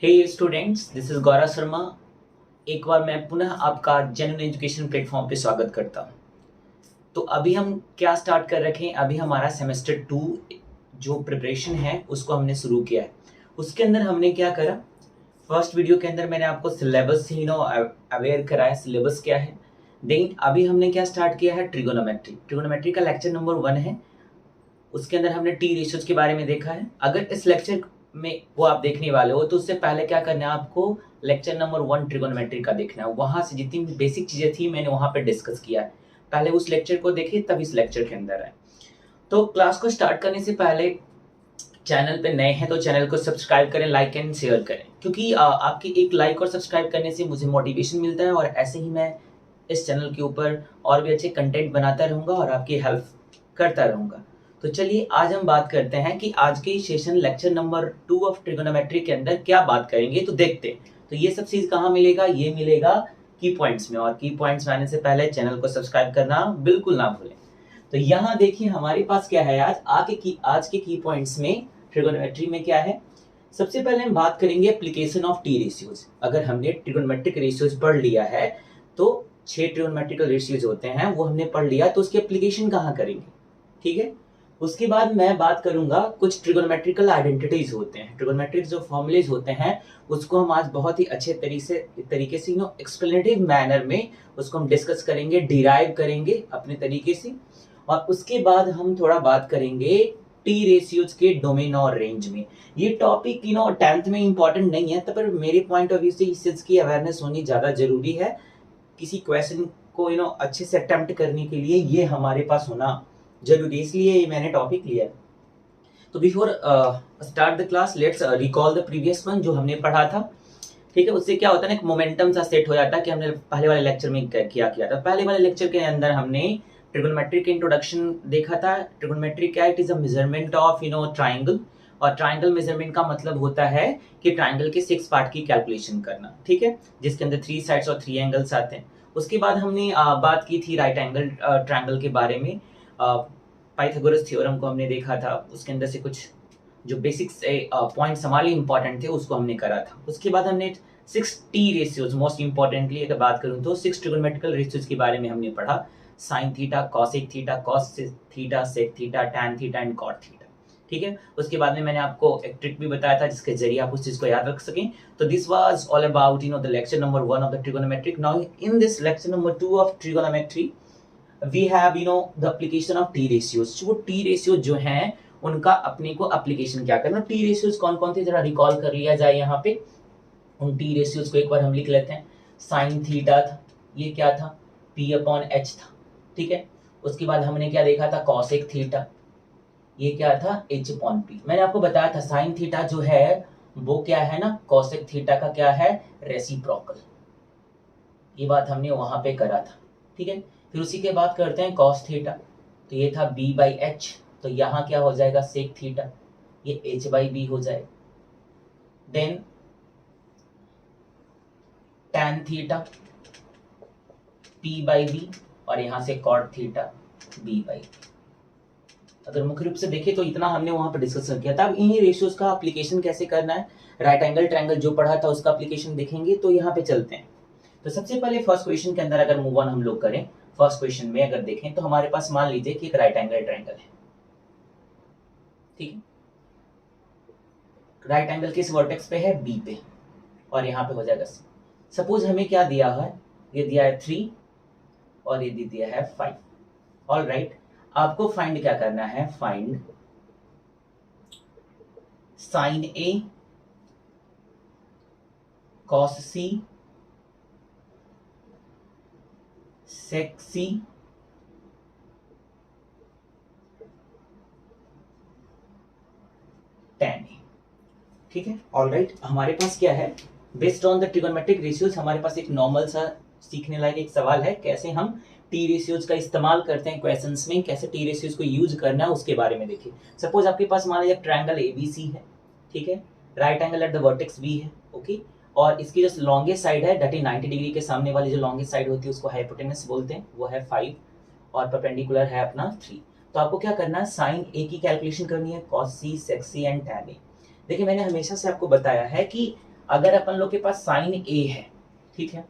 Hey students, this is Gaurav Sharma. एक बार मैं पुनः आपका जेन्युइन एजुकेशन प्लेटफॉर्म पे स्वागत करता हूँ। तो अभी हम क्या स्टार्ट कर रखे हैं, अभी हमारा सेमेस्टर 2 जो प्रिपरेशन है उसको हमने शुरू किया है। उसके अंदर हमने क्या करा, फर्स्ट वीडियो के अंदर मैंने आपको सिलेबस से अवेयर कराया, सिलेबस क्या है। देन अभी हमने क्या स्टार्ट किया है, ट्रिगोनोमेट्री। ट्रिगोनोमेट्री का लेक्चर नंबर 1 है। उसके अंदर हमने टी रेशियोज के बारे में देखा है। अगर इस लेक्चर में वो आप देखने वाले हो तो उससे पहले क्या करना है, आपको लेक्चर नंबर 1 ट्रिगोनोमेट्री का देखना है। वहां से जितनी भी बेसिक चीजें थी मैंने वहां पे डिस्कस किया है। पहले उस लेक्चर को देखिए, तब इस लेक्चर के अंदर है। तो क्लास को स्टार्ट करने से पहले चैनल पे नए हैं तो चैनल को सब्सक्राइब करें, लाइक एंड शेयर करें, क्योंकि आपकी एक लाइक और सब्सक्राइब करने से मुझे मोटिवेशन मिलता है और ऐसे ही मैं इस चैनल के ऊपर और भी अच्छे कंटेंट बनाता रहूंगा और आपकी हेल्प करता रहूंगा। तो चलिए आज हम बात करते हैं कि आज के session lecture number 2 of trigonometry के अंदर क्या बात करेंगे। तो देखते हैं, तो ये सब चीज कहाँ मिलेगा, ये मिलेगा की पॉइंट्स में। और की पॉइंट्स में आने से पहले चैनल को सब्सक्राइब करना बिल्कुल ना भूलें। तो यहाँ देखिए हमारे पास क्या है, आज के की पॉइंट्स में ट्रिगोनोमेट्री में क्या है। सबसे पहले हम बात करेंगे एप्लीकेशन ऑफ टी रेशियोज। अगर हमने ट्रिगोनोमेट्रिक रेशियोज पढ़ लिया है तो 6 ट्रिगोनोमेट्रिकल रेशियोज होते हैं, वो हमने पढ़ लिया, तो उसकी एप्लीकेशन कहाँ करेंगे, ठीक है। उसके बाद मैं बात करूंगा कुछ ट्रिगोनोमेट्रिकल आइडेंटिटीज होते हैं, ट्रिगोनोमेट्रिक जो फॉर्मूलेज होते हैं उसको हम आज बहुत ही अच्छे तरीके से एक्सप्लेनेटिव मैनर में उसको हम डिस्कस करेंगे, डिराइव करेंगे अपने तरीके से। और उसके बाद हम थोड़ा बात करेंगे टी रेशियोज के डोमेन और रेंज में। ये टॉपिक 10th में इंपॉर्टेंट नहीं है, तो पर मेरे पॉइंट ऑफ व्यू से इस चीज की अवेयरनेस होनी ज्यादा जरूरी है। किसी क्वेश्चन को अच्छे से अटेम्प्ट करने के लिए ये हमारे पास होना जरूरी है, इसलिए ये मैंने टॉपिक लिया है। तो before start the class let's recall the previous one जो हमने पढ़ा था, ठीक है। उससे क्या होता है ना, एक मोमेंटम सा सेट हो जाता है कि हमने पहले वाले लेक्चर में क्या किया था। पहले वाले लेक्चर के अंदर हमने ट्रिगोनोमेट्री के इंट्रोडक्शन देखा था। ट्रिगोनोमेट्री क्या है, it is a measurement of triangle. और ट्राइंगल मेजरमेंट का मतलब होता है कि ट्राइंगल के 6 पार्ट की कैलकुलेशन करना, ठीक है, जिसके अंदर 3 साइड्स और 3 एंगल्स आते हैं। उसके बाद हमने बात की थी राइट एंगल ट्राइंगल के बारे में। पाइथागोरस थ्योरम को हमने देखा था, उसके अंदर से कुछ जो बेसिक्स पॉइंट्स हमारे लिए इंपॉर्टेंट थे उसको हमने करा था। उसके बाद हमने 6 टी रेशियोज, मोस्ट इंपॉर्टेंटली अगर बात करूं तो 6 ट्रिगोनोमेट्रिकल रेशियोज के बारे में हमने पढ़ा। Sine theta, cosec theta, cos theta, sec theta, tan theta and cot theta, ठीक है। उसके बाद में मैंने आपको एक ट्रिक भी बताया था जिसके जरिए आप उस चीज को याद रख सकें। तो this was all about the lecture number 1 of the trigonometric. Now in this lecture number 2 of trigonometry we have the application of T ratios. वो टी रेशियोज जो हैं उनका अपने को एप्लीकेशन क्या करना। टी रेशियोज कौन कौन थे जरा रिकॉल कर लिया जाए यहाँ पे। उन टी रेशियोज को एक बार हम लिख लेते हैं। साइन थीटा था, ये क्या था, पी अपॉन एच था, ठीक है। उसके बाद हमने क्या देखा था, कॉसेक थीटा, ये क्या था, एच अपॉन पी। मैंने आपको बताया था साइन थीटा जो है वो क्या है ना, कॉसेक थीटा का क्या है, रेसिप्रोकल। ये बात हमने वहां पे करा था, ठीक है। फिर उसी के बाद करते हैं कॉस थीटा, तो ये था बी बाई एच, तो यहाँ क्या हो जाएगा, सेक थीटा, ये एच बाई बी हो जाएगा। Then tan theta, P by B, और यहाँ से कॉट थीटा, बी बाई। अगर मुख्य रूप से देखें तो इतना हमने वहां पर डिस्कस किया था। अब इन्हीं रेशियोज का एप्लीकेशन कैसे करना है, राइट एंगल ट्रायंगल जो पढ़ा था उसका एप्लीकेशन देखेंगे। तो यहाँ पे चलते हैं। तो सबसे पहले फर्स्ट क्वेश्चन के अंदर अगर मूव ऑन हम लोग करें, फर्स्ट क्वेश्चन में अगर देखें तो हमारे पास मान लीजिए कि एक राइट एंगल ट्रायंगल है, ठीक है। राइट एंगल किस वर्टेक्स पे है, बी पे, और यहाँ पे हो जाएगा सी। सपोज हमें क्या दिया है, ये दिया है 3 और ये दिया है 5। ऑल राइट, आपको फाइंड क्या करना है, फाइंड साइन ए कॉस सी सेक सी tan ए, ठीक है। ऑल राइट, हमारे पास क्या है, based on the trigonometric ratios हमारे पास एक नॉर्मल सा सीखने लायक एक सवाल है, कैसे हम टी रेशियोज का इस्तेमाल करते हैं क्वेश्चंस में, कैसे टी रेशियोज को यूज करना है उसके बारे में देखिए। सपोज आपके पास मान लीजिए ट्रायंगल एबीसी है, ठीक है, right angle at the vertex B है, ओके, और इसकी जो लॉन्गेस्ट साइड है दैट इज 90 डिग्री के सामने वाली जो लॉन्गेस्ट साइड होती है उसको हाइपोटेनस बोलते हैं, वो है 5, और परपेंडिकुलर है अपना 3। तो आपको क्या करना है, साइन ए की कैलकुलेशन करनी है, cos C, sec C and tan A. देखिए मैंने हमेशा से आपको बताया है कि अगर अपन लोग के पास साइन ए है, ठीक है,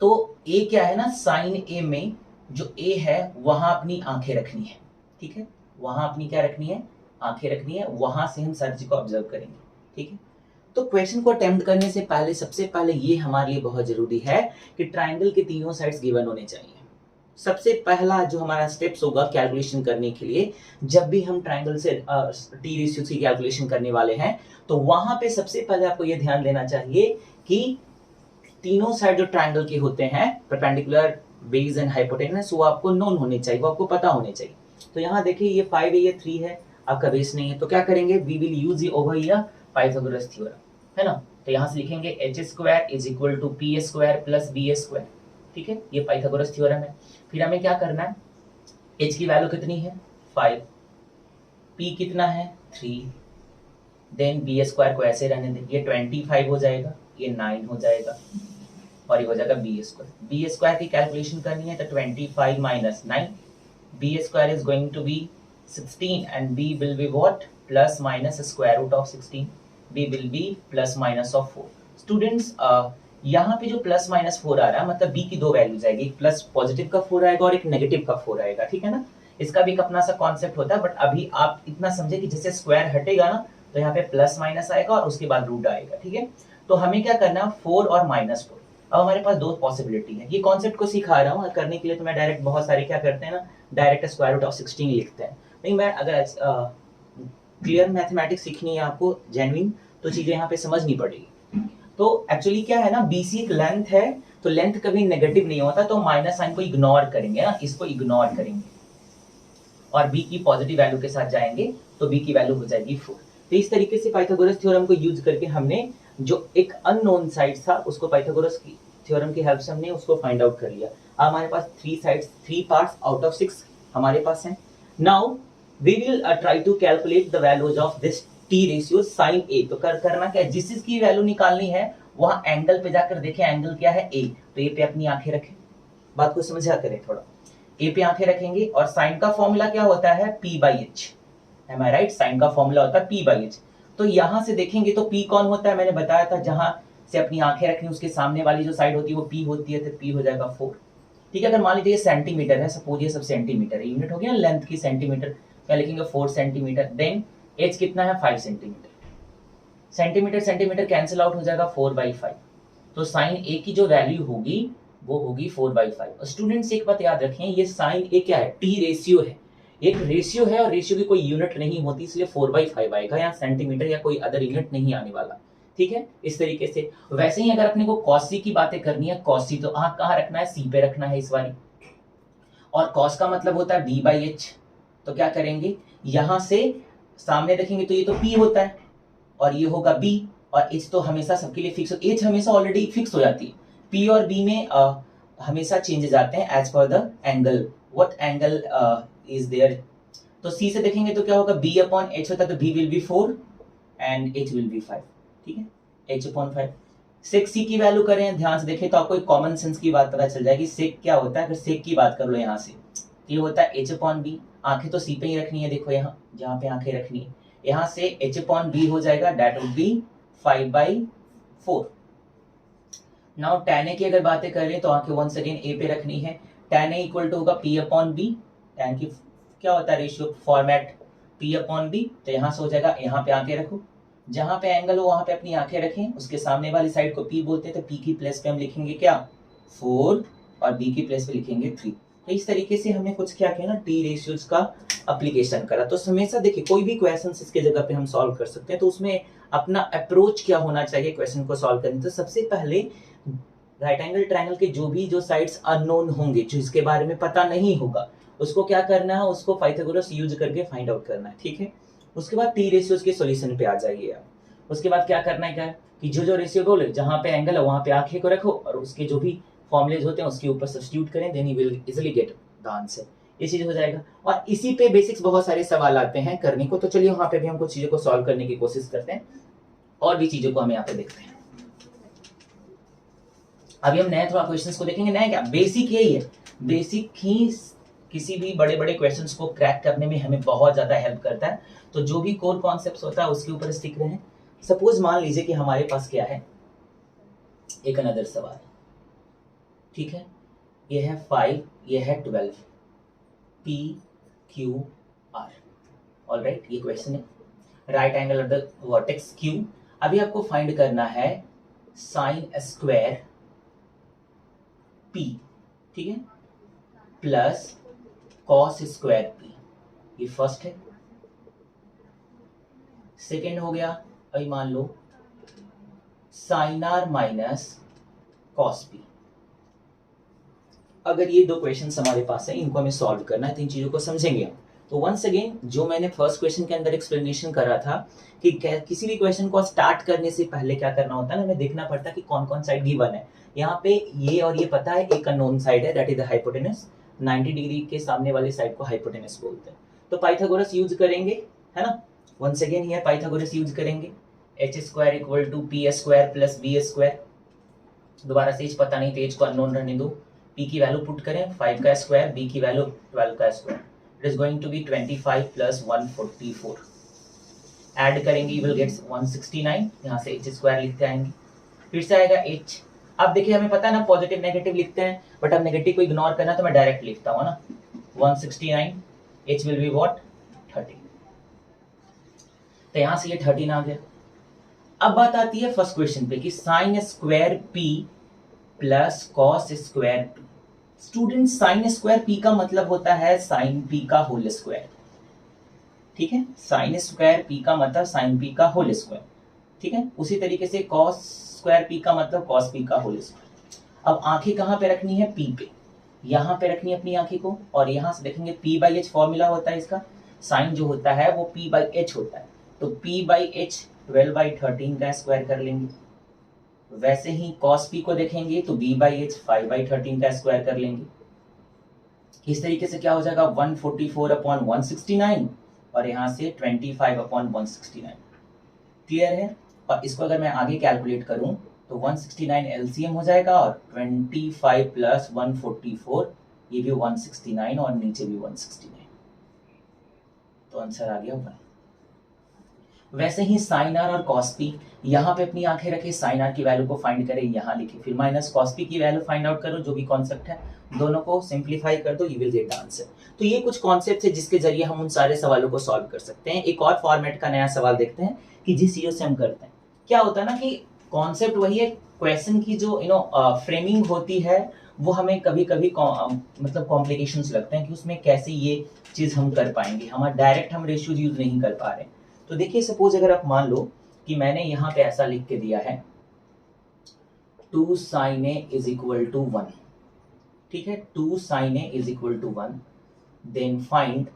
तो ए क्या है ना, साइन ए में जो ए है वहां अपनी आंखें रखनी है, ठीक है, वहां अपनी क्या रखनी है, आंखें रखनी है, वहां से हम सर जी को ऑब्जर्व करेंगे, ठीक है। तो क्वेश्चन को अटेम्प्ट करने से पहले सबसे पहले ये हमारे लिए बहुत जरूरी है कि ट्राइंगल के तीनों साइड्स गिवन होने चाहिए। सबसे पहला जो हमारा स्टेप्स होगा कैलकुलेशन करने के लिए, जब भी हम ट्राइंगल से टी रेशियो की कैलकुलेशन करने वाले हैं, तो वहां पे सबसे पहले आपको ये ध्यान देना चाहिए कि तीनों साइड जो ट्राइंगल के होते हैं, परपेंडिकुलर, बेस एंड हाइपोटेनस, वो आपको नोन होने चाहिए, वो आपको पता होने चाहिए। तो यहाँ देखिए ये 5 है, ये 3 है, आपका बेस नहीं है, तो क्या करेंगे, वी विल यूज ये ओवर हियर पाइथागोरस थ्योरम, है ना। तो यहाँ से लिखेंगे H square is equal to P square plus B square, ठीक है, ये पाइथागोरस थ्योरम है। फिर हमें क्या करना है, एच की वैल्यू कितनी है 5, पी कितना है 3, देन बी स्क्वायर को ऐसे रहने दें, ये 25 हो जाएगा, ये 9 हो जाएगा, और ये हो जाएगा बी स्क्वायर। बी स्क्वायर की कैलकुलेशन करनी है तो 25 minus 9, B square is going to be 16 and B will be what, plus minus square root of 16, B will be plus minus of 4। Students यहाँ पे जो प्लस माइनस 4 आ रहा है, मतलब बी की दो वैल्यूज आएगी, एक प्लस पॉजिटिव का 4 आएगा और एक नेगेटिव का 4 आएगा, ठीक है ना। इसका भी एक अपना सा कॉन्सेप्ट होता है, बट अभी आप इतना समझे कि जैसे स्क्वायर हटेगा ना, तो यहाँ पे प्लस माइनस आएगा और उसके बाद रूट आएगा, ठीक है। तो हमें क्या करना है, 4 और माइनस 4। अब हमारे पास दो पॉसिबिलिटी है, ये कॉन्सेप्ट को सिखा रहा हूँ, करने के लिए तो मैं डायरेक्ट, बहुत सारे क्या करते हैं ना, डायरेक्ट स्क्वायर रूट ऑफ 16 लिखते हैं। नहीं, मैं अगर क्लियर मैथमेटिक्स सीखनी है आपको जेन्युइन, तो चीजें यहाँ पे समझनी पड़ेगी। तो एक्चुअली क्या है ना, बीसी एक लेंथ है, तो लेंथ कभी नेगेटिव नहीं होता, तो माइनस साइन को इग्नोर करेंगे ना, इसको इग्नोर करेंगे और बी की पॉजिटिव वैल्यू के साथ जाएंगे, तो बी की वैल्यू हो जाएगी 4। तो इस तरीके से पाइथागोरस थ्योरम को यूज करके हमने जो एक अननोन साइड था, उसको पाइथागोरस की थ्योरम की हेल्प से हमने उसको फाइंड आउट कर लिया। अब हमारे पास 3 साइड्स, 3 पार्ट्स आउट ऑफ 6 हमारे पास हैं। Now we will try to calculate the values of this T ratio sine A. तो करना क्या है, जिस चीज वैल्यू निकालनी है वहां एंगल पे जाकर देखें, एंगल क्या है ए, तो ए पे अपनी आंखें रखें, बात को समझा करें थोड़ा, ए पे आंखें रखेंगे। और साइन का फॉर्मूला क्या होता है, P by H, am I right, sine का फॉर्मूला होता है पी बाई एच। तो यहां से देखेंगे तो पी कौन होता है, मैंने बताया था, जहां से अपनी आंखें रखनी उसके सामने वाली जो साइड होती है वो पी होती है, तो पी हो जाएगा 4, ठीक है। अगर मान लीजिए सेंटीमीटर है, सपोज ये सब सेंटीमीटर है, यूनिट हो गया लेंथ की सेंटीमीटर, क्या लिखेंगे 4 सेंटीमीटर, देन एच कितना है 5 centimetre, centimetre centimetre cancel out हो जाएगा 4/5, तो साइन ए की जो वैल्यू होगी वो होगी 4/5। स्टूडेंट्स एक बात याद रखें, ये साइन ए क्या है, टी रेशियो है, एक रेशियो है और रेशियो की कोई यूनिट नहीं होती, इसलिए 4/5 आएगा, यहाँ सेंटीमीटर या कोई अदर यूनिट नहीं आने वाला, ठीक है। इस तरीके से वैसे ही अगर अपने को कॉसी की बातें करनी है, कॉसी तो आंख कहाँ रखना है, सी पे रखना है इस बारी, और कॉस का मतलब होता है b/h। तो क्या करेंगे, यहां से सामने देखेंगे तो ये तो p होता है और ये होगा b, और h तो हमेशा सबके लिए फिक्स, h हमेशा ऑलरेडी फिक्स हो जाती है, p और b में हमेशा चेंजेस आते हैं as per the angle, what angle is there. तो c से देखेंगे तो क्या होगा, b/h होता है, तो b will be 4 and h will be 5, ठीक है, h/5। सेक सी की वैल्यू करें, ध्यान से देखें तो आपको एक कॉमन सेंस की बात पता चल जाएगी, सेक क्या होता है। अगर सेक की बात कर लो यहाँ से, ये होता है h/b, आंखें तो सी पे ही रखनी है, देखो यहाँ जहाँ पे आंखें रखनी है, यहाँ से h/b हो जाएगा, that would be 5/4। Now tan a की अगर बातें करें तो आंखें वंस अगेन a पे रखनी है, tan a इक्वल टू होगा p/b, tan की क्या होता है रेशियो फॉर्मेट p/b, तो यहाँ से हो जाएगा, यहाँ पे आंखें रखो, जहां पे एंगल हो वहां पे अपनी आंखें रखें, उसके सामने वाली साइड को p बोलते हैं, तो p की प्लेस पे हम लिखेंगे क्या 4 और b की प्लेस पे लिखेंगे 3। तो इस तरीके से हमने कुछ क्या किया ना, टी रेशियोज का एप्लीकेशन करा। तो हमेशा देखिए कोई भी क्वेश्चन इसके जगह पे हम सॉल्व कर सकते हैं, तो उसमें अपना अप्रोच क्या होना चाहिए क्वेश्चन को सॉल्व करने। तो सबसे पहले राइट एंगल ट्रायंगल के जो साइड्स अननोन होंगे, जो इसके बारे में पता नहीं होगा, उसको क्या करना है, उसको पाइथागोरस यूज करके फाइंड आउट करना है, ठीक है। उसके बाद टी रेशियोज के सॉल्यूशन पे आ जाइए आप। उसके बाद क्या करना है, क्या कि जो रेशियो बोले जहां पे एंगल है वहां पे आंखें को रखो और उसके जो भी फॉर्मुलेज होते हैं उसके ऊपर सब्स्टिट्यूट करें, then you will easily get the answer. ये चीज हो जाएगा। और इसी पे बेसिक्स बहुत सारे सवाल आते हैं करने को, तो चलिए वहां पे भी हम कुछ चीजों को सॉल्व करने की कोशिश करते हैं और भी चीजों को हम यहाँ पे देखते हैं। अभी हम नए थोड़ा क्वेश्चंस को देखेंगे। नए क्या, बेसिक यही है, बेसिक ही किसी भी बड़े बड़े क्वेश्चंस को क्रैक करने में हमें बहुत ज्यादा हेल्प करता है। तो जो भी कोर कॉन्सेप्ट्स होता है उसके ऊपर स्टिक रहें, सपोज मान लीजिए कि हमारे पास क्या है, एक अनदर सवाल, ठीक है, ये है 5, ये है 12, पी क्यू आर, ऑलराइट, ये क्वेश्चन है, right angle at the vertex Q. अभी आपको फाइंड करना है साइन स्क्वायर पी, ठीक है, प्लस कॉस स्क्वायर पी, ये फर्स्ट है। सेकेंड हो गया, अभी मान लो sine R minus cos P. अगर ये दो क्वेश्चंस हमारे पास है, इनको हमें सॉल्व करना है, तो इन चीजों को समझेंगे हम। तो वंस अगेन जो मैंने फर्स्ट क्वेश्चन के अंदर एक्सप्लेनेशन करा था कि किसी भी क्वेश्चन को स्टार्ट करने से पहले क्या करना होता है ना, हमें देखना पड़ता है कि कौन कौन साइड गिवन है। यहाँ पे ये और ये पता है, एक अननोन साइड है, that is the hypotenuse. 90 degree के सामने वाले साइड को हाइपोटेनस बोलते हैं। तो पाइथागोरस यूज करेंगे, है ना, वंस अगेन ये पाइथागोरस यूज करेंगे, H square equal to P square plus B square. दोबारा से एच पता नहीं तो एच को अननोन रहने दो, पी की वैल्यू पुट करें 5 का स्क्वायर, बी की वैल्यू 12 का square, it is going to be 25 plus 144। Add करेंगे यू विल गेट 169, यहाँ से एच स्क्वायर लिखते आएंगे, फिर से आएगा एच। अब देखिए हमें पता है ना पॉजिटिव नेगेटिव लिखते हैं, बट अब नेगेटिव को इग्नोर करना तो मैं डायरेक्ट लिखता हूँ ना, 169, एच विल बी व्हाट 30, तो यहाँ से ये 13 आ गया। अब बात आती है फर्स्ट क्वेश्चन पे कि sine square P plus cos square P. Student sine square P का मतलब होता है साइन पी का होल स्क्वायर, ठीक है, साइन स्क्वायर पी का मतलब साइन पी का होल स्क्वायर, ठीक है। उसी तरीके से कॉस स्क्वायर पी का मतलब कॉस पी का होल स्क्वायर। अब आंखें कहाँ पे रखनी है, पी पे, यहाँ पे रखनी है अपनी आंखें को, और यहाँ से देखेंगे पी बाई एच फॉर्मूला होता है इसका, साइन जो होता है वो पी बाई एच होता है, तो पी बाई एच 12/13 का स्क्वायर कर लेंगे। वैसे ही cos p को देखेंगे तो b बाई एच 5/13 का स्क्वायर कर लेंगे। इस तरीके से क्या हो जाएगा 144/169 और यहाँ से 25/169। क्लियर है। और इसको अगर मैं आगे कैलकुलेट करूं तो 169 एलसीएम हो जाएगा और 25 प्लस 144 ये भी 169 और नीचे भी 169, तो आंसर आ गया 1। वैसे ही साइन आर और कॉस पी, यहाँ पे अपनी आंखें रखे, साइन आर की वैल्यू को फाइंड करें, यहाँ लिखे, फिर माइनस कॉस पी की वैल्यू फाइंड आउट करो, जो भी कॉन्सेप्ट है दोनों को सिंप्लीफाई कर दो, you will gate the answer. तो ये कुछ कॉन्सेप्ट है जिसके जरिए हम उन सारे सवालों को सॉल्व कर सकते हैं। एक और फॉर्मेट का नया सवाल देखते हैं कि जिस चीजों से हम करते हैं, क्या होता है ना कि कॉन्सेप्ट वही है, क्वेश्चन की जो फ्रेमिंग होती है वो हमें कभी कभी मतलब कॉम्प्लिकेशंस लगते हैं कि उसमें कैसे ये चीज हम कर पाएंगे, हमारा डायरेक्ट हम रेशियोज यूज नहीं कर पा रहे। तो देखिए सपोज अगर आप मान लो कि मैंने यहाँ पे ऐसा लिख के दिया है 2 sin a is equal to 1, ठीक है, 2 sin a is equal to 1, then find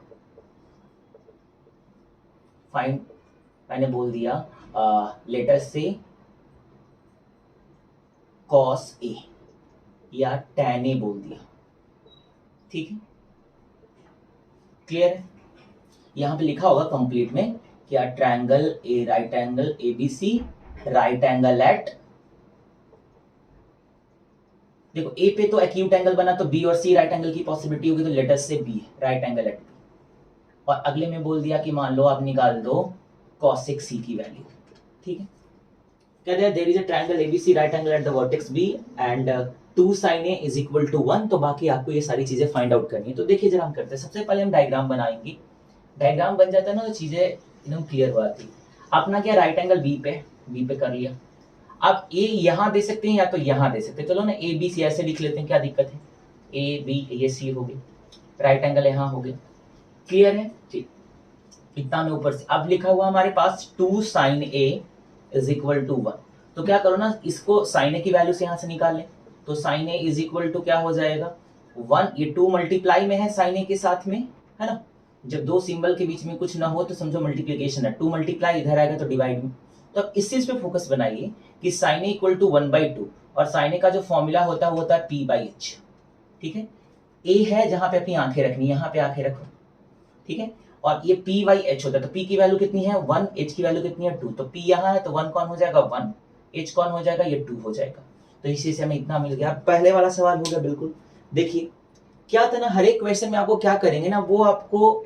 मैंने बोल दिया लेटर से cos a या tan a बोल दिया, ठीक है, क्लियर है। यहां पे लिखा होगा कंप्लीट में क्या, triangle A right angle ABC, right angle at, देखो ए पे तो एक्यूट एंगल बना तो बी और सी राइट एंगल की पॉसिबिलिटी होगी, तो लेटर से B right angle at B. और अगले में बोल दिया कि मान लो आप निकाल दो cosec c की वैल्यू, ठीक है, कह दिया there is a triangle ABC right angle at the vertex B and 2 sin a is equal to 1। तो बाकी आपको ये सारी चीजें फाइंड आउट करनी है। तो देखिए जरा हम करते हैं, सबसे पहले हम डायग्राम बनाएंगे, डायग्राम बन जाता है ना तो चीजें एकदम क्लियर हो जाती है। अपना क्या राइट एंगल बी पे कर लिया, अब ए यहाँ दे सकते हैं या तो यहाँ दे सकते हैं, चलो ना ए बी सी ऐसे लिख लेते हैं, क्या दिक्कत है, ए बी ये सी हो गई, राइट एंगल यहाँ हो गया, क्लियर है, ठीक, इतना में ऊपर से अब लिखा हुआ हमारे पास 2 sin a is equal to 1। तो क्या करो ना, इसको sin a की वैल्यू से यहाँ से निकाल लें, तो sin a is equal to क्या हो जाएगा 1, ये 2 मल्टीप्लाई में है sin a के साथ में, है ना, जब दो सिंबल के बीच में कुछ ना हो तो समझो मल्टीप्लिकेशन है, 2 मल्टीप्लाई इधर आएगा तो डिवाइड में। तो अब इस चीज पे फोकस बनाइए कि sin a इक्वल टू 1/2 और sin a का जो फॉर्मूला होता है वो होता है p बाई एच, ठीक है, a है जहां पे अपनी आंखें रखनी, यहाँ पे आंखें रखो, ठीक है, और ये p बाई एच होता है, तो p की वैल्यू कितनी है 1, h की वैल्यू कितनी है 2, तो p यहाँ है तो 1 कौन हो जाएगा 1, h कौन हो जाएगा ये 2 हो जाएगा। तो इसी से हमें इतना मिल गया। पहले वाला सवाल हो गया बिल्कुल। देखिए क्या था ना, हर एक क्वेश्चन में आपको क्या करेंगे ना, वो आपको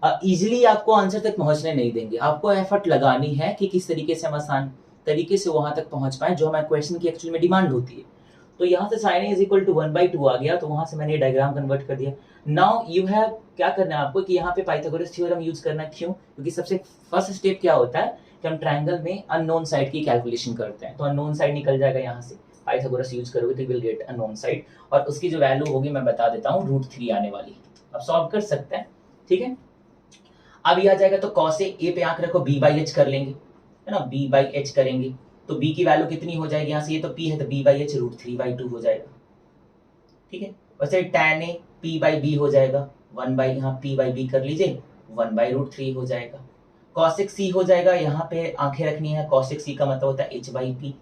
इजीली आपको आंसर तक पहुंचने नहीं देंगे। आपको एफर्ट लगानी है कि किस तरीके से हम आसान तरीके से वहां तक पहुंच पाए जो हमारे क्वेश्चन की एक्चुअल में डिमांड होती है। तो यहाँ से sin a is equal to 1/2 आ गया, तो वहां से मैंने डायग्राम कन्वर्ट कर दिया। नाउ यू हैव क्या करना है आपको कि यहाँ पे पाइथागोरस थ्योरम यूज करना है। क्यों? क्योंकि सबसे फर्स्ट स्टेप क्या होता है कि हम ट्रायंगल में अननोन साइड की कैलकुलेशन करते हैं। तो अननोन साइड निकल जाएगा यहाँ से, पाइथागोरस यूज करोगे तो विल गेट अननोन साइड, और उसकी जो वैल्यू होगी मैं बता देता हूँ, √3 आने वाली। अब सॉल्व कर सकते हैं, ठीक है। अब ये आ जाएगा, तो cos a पे आंख रखो, b/h कर लेंगे, है ना, b/h करेंगे तो b की वैल्यू कितनी हो जाएगी यहाँ से, ये तो p है तो b/h √3/2 हो जाएगा, ठीक है। वैसे tan a p/b हो जाएगा, 1 यहाँ p/b कर लीजिए, 1/√3 हो जाएगा। cosec c हो जाएगा, यहाँ पे आंखें रखनी है, cosec c का मतलब होता है h/p,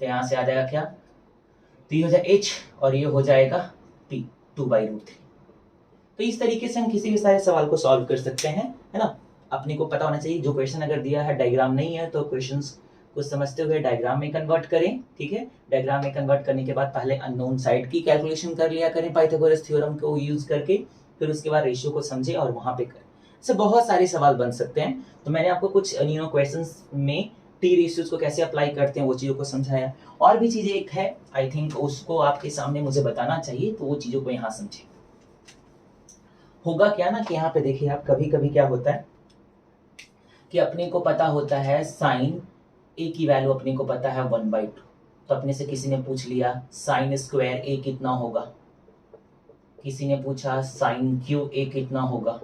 तो यहाँ से आ जाएगा क्या, तो ये हो जाएगा h और ये हो जाएगा p 2/√3। तो इस तरीके से हम किसी भी सारे सवाल को सॉल्व कर सकते हैं, है ना। अपने को पता होना चाहिए जो क्वेश्चन अगर दिया है डायग्राम नहीं है तो क्वेश्चंस को समझते हुए डायग्राम में कन्वर्ट करें, ठीक है। डायग्राम में कन्वर्ट करने के बाद पहले अननोन साइड की कैलकुलेशन कर लिया करें पाइथागोरस थ्योरम को यूज करके, फिर उसके बाद रेशियो को समझे और वहां पे करें। इससे बहुत सारे सवाल बन सकते हैं। तो मैंने आपको कुछ क्वेश्चंस में टी रेशियोज को कैसे अप्लाई करते हैं वो चीजों को समझाया। और भी चीजें एक है, आई थिंक उसको आपके सामने मुझे बताना चाहिए, तो वो चीजों को यहाँ समझे। होगा क्या ना कि यहाँ पे देखिए आप, कभी कभी क्या होता है कि अपने को पता होता है साइन ए की वैल्यू अपने को पता है 1/2, तो अपने से किसी ने पूछ लिया साइन स्क्वायर ए कितना होगा, किसी ने पूछा साइन क्यूब ए कितना होगा,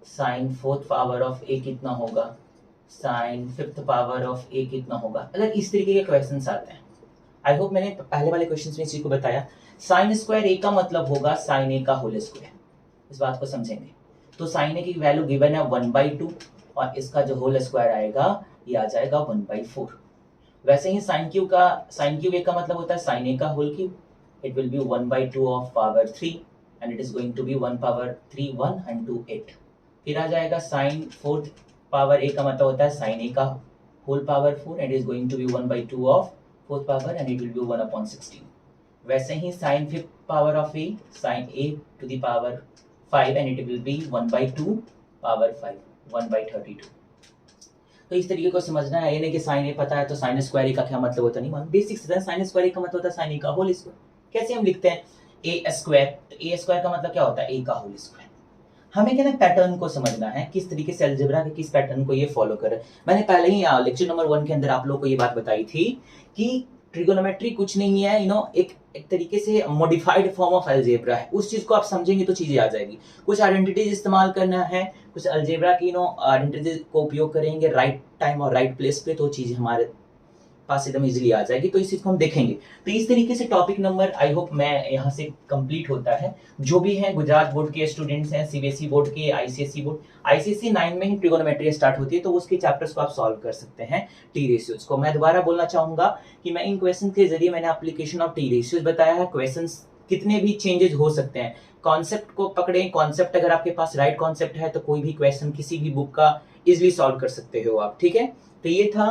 साइन 4th पावर ऑफ ए कितना होगा, साइन 5th पावर ऑफ ए कितना होगा। अगर इस तरीके के क्वेश्चंस आते हैं, आई होप मैंने पहले वाले क्वेश्चंस में इसी को बताया, साइन स्क्वायर ए का मतलब होगा साइन ए का होल स्क्वायर, इस बात को समझेंगे। तो साइन ए की वैल्यू गिवन है 1/2 और इसका जो होल स्क्वायर आएगा ये आ जाएगा 1/4। वैसे ही साइन क्यूब ए का मतलब होता है साइन ए का whole cube, it will be 1/2 of power 3 and it is going to be 1 power 3 1 and 2 8। फिर आ जाएगा साइन 4th पावर ए का मतलब होता है साइन ए का whole power 4 and is going to be 1/2 of 4th power and it will be 1/16। वैसे ही sine 5th power of A, sine A to the power 5 and it will be 1/2 power 5, 1/32। तो इस तरीके को समझना है, ये नहीं कि साइन ए पता है तो साइन स्क्वायर ए का क्या मतलब होता है, नहीं, बेसिक से साइन स्क्वायर ए का मतलब होता है साइन ए का होल स्क्वायर। कैसे हम लिखते हैं ए स्क्वायर, तो ए स्क्वायर का मतलब क्या होता है, ए का होल स्क्वायर। हमें क्या ना पैटर्न को समझना है, किस तरीके से अलजेब्रा के किस पैटर्न को ये फॉलो करे। मैंने पहले ही लेक्चर नंबर 1 के अंदर आप लोगों को ये बात बताई थी कि ट्रिगोनोमेट्री कुछ नहीं है, एक तरीके से मॉडिफाइड फॉर्म ऑफ अलजेब्रा है। उस चीज को आप समझेंगे तो चीजें आ जाएगी। कुछ आइडेंटिटीज इस्तेमाल करना है, कुछ अलजेब्रा की आइडेंटिटीज को उपयोग करेंगे राइट टाइम और राइट प्लेस पे, तो चीजें हमारे पास एकदम इजीली आ जाएगी। तो इस चीज को हम देखेंगे। तो इस तरीके से टॉपिक नंबर आई होप मैं यहाँ से कंप्लीट होता है। जो भी हैं गुजरात बोर्ड के स्टूडेंट्स हैं, सीबीएसई बोर्ड के, आईसीएसई बोर्ड, आईसीएसई 9 में ही ट्रिगोनोमेट्री स्टार्ट होती है, तो उसके चैप्टर्स को आप सॉल्व कर सकते हैं टी रेशियोज को। मैं दोबारा बोलना चाहूंगा कि मैं इन क्वेश्चन के जरिए मैंने एप्लीकेशन ऑफ टी रेशियोज बताया है। क्वेश्चन कितने भी चेंजेस हो सकते हैं, कॉन्सेप्ट को पकड़ें। कॉन्सेप्ट अगर आपके पास राइट कॉन्सेप्ट है तो कोई भी क्वेश्चन किसी भी बुक का इजिली सॉल्व कर सकते हो आप, ठीक है। तो ये था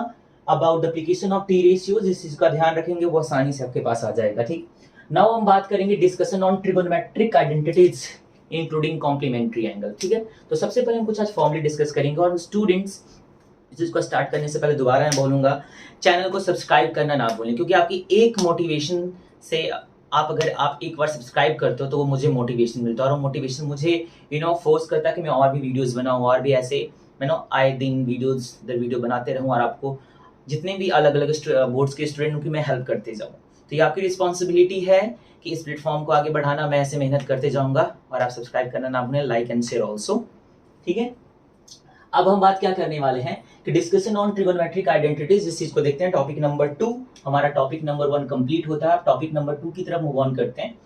about the application of T ratios. इस चीज का ध्यान रखेंगे वो आसानी से आपके पास आ जाएगा, ठीक। नाउ हम बात करेंगे discussion on trigonometric identities including complementary angle, ठीक है। तो सबसे पहले हम कुछ आज फॉर्मली डिस्कस करेंगे। और स्टूडेंट्स, इस चीज को स्टार्ट करने से पहले दोबारा मैं बोलूंगा चैनल को सब्सक्राइब करना ना भूलें, क्योंकि आपकी एक मोटिवेशन से अगर आप एक बार सब्सक्राइब करते हो तो वो मुझे मोटिवेशन मिलता है, और वो मोटिवेशन मुझे फोर्स करता है कि मैं और भी वीडियोस बनाऊं, और भी ऐसे आए दिन वीडियो बनाते रहूं, और आपको जितने भी अलग अलग बोर्ड्स के स्टूडेंट की मैं हेल्प करते जाऊं। तो ये आपकी रिस्पॉन्सिबिलिटी है कि इस प्लेटफॉर्म को आगे बढ़ाना। मैं ऐसे मेहनत करते जाऊंगा, और आप सब्सक्राइब करना ना भूलें, लाइक एंड शेयर ऑल्सो, ठीक है। अब हम बात क्या करने वाले हैं कि डिस्कशन ऑन ट्रिगोनोमेट्रिक आइडेंटिटीज, इस चीज को देखते हैं। टॉपिक नंबर 2, हमारा टॉपिक नंबर 1 कंप्लीट होता है। टॉपिक नंबर 2 की तरफ मूव ऑन करते हैं।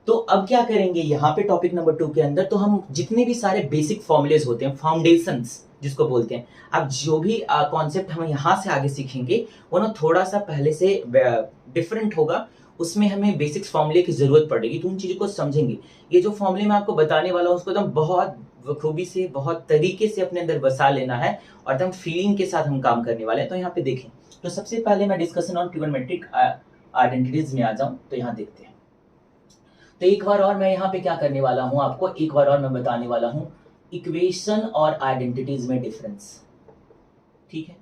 तो अब क्या करेंगे यहाँ पे टॉपिक नंबर 2 के अंदर, तो हम जितने भी सारे बेसिक फॉर्मुलेज होते हैं, फाउंडेशंस जिसको बोलते हैं, अब जो भी कॉन्सेप्ट हम यहाँ से आगे सीखेंगे वो ना थोड़ा सा पहले से डिफरेंट होगा, उसमें हमें बेसिक्स फॉर्मूले की जरूरत पड़ेगी, तो उन चीजों को समझेंगे। ये जो फॉर्मूले मैं आपको बताने वाला हूँ उसको एकदम बहुत खूबी से, बहुत तरीके से अपने अंदर बसा लेना है, और एकदम फीलिंग के साथ हम काम करने वाले हैं। तो यहाँ पे देखें, तो सबसे पहले मैं डिस्कशन ऑन ट्रिगोनोमेट्रिक आइडेंटिटीज में आ जाऊं, तो यहाँ देखते हैं। तो एक बार और मैं यहाँ पे क्या करने वाला हूँ, आपको एक बार और मैं बताने वाला हूँ इक्वेशन और आइडेंटिटीज में डिफरेंस। ठीक है,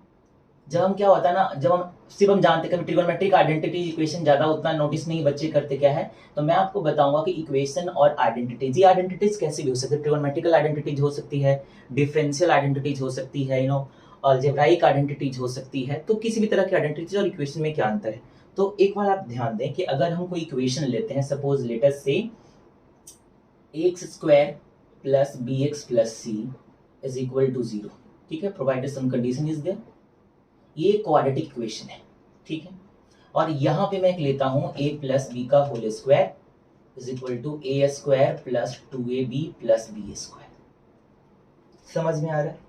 जब हम क्या होता है ना, जब हम सिर्फ हम जानते हैं कि ट्रिगोनोमेट्रिक आइडेंटिटी इक्वेशन ज्यादा उतना नोटिस नहीं बच्चे करते क्या है, तो मैं आपको बताऊंगा कि इक्वेशन और आइडेंटिटीज, ये आइडेंटिटीज कैसे भी हो सकती है। ट्रिगोनोमेट्रिकल आइडेंटिटीज हो सकती है, डिफरेंशियल आइडेंटिटीज हो सकती है, अलजेब्राइक आइडेंटिटीज हो सकती है। तो किसी भी तरह की आइडेंटिटीज और इक्वेशन में क्या अंतर है, तो एक बार आप ध्यान दें कि अगर हम कोई इक्वेशन लेते हैं, suppose let us say X square plus B X plus C is equal to 0, ठीक है, provided some condition is there, ये क्वाड्रेटिक इक्वेशन है। ठीक है, और यहां पे मैं लेता हूं a प्लस बी का whole square is equal to A square plus 2ab plus B square. समझ में आ रहा है?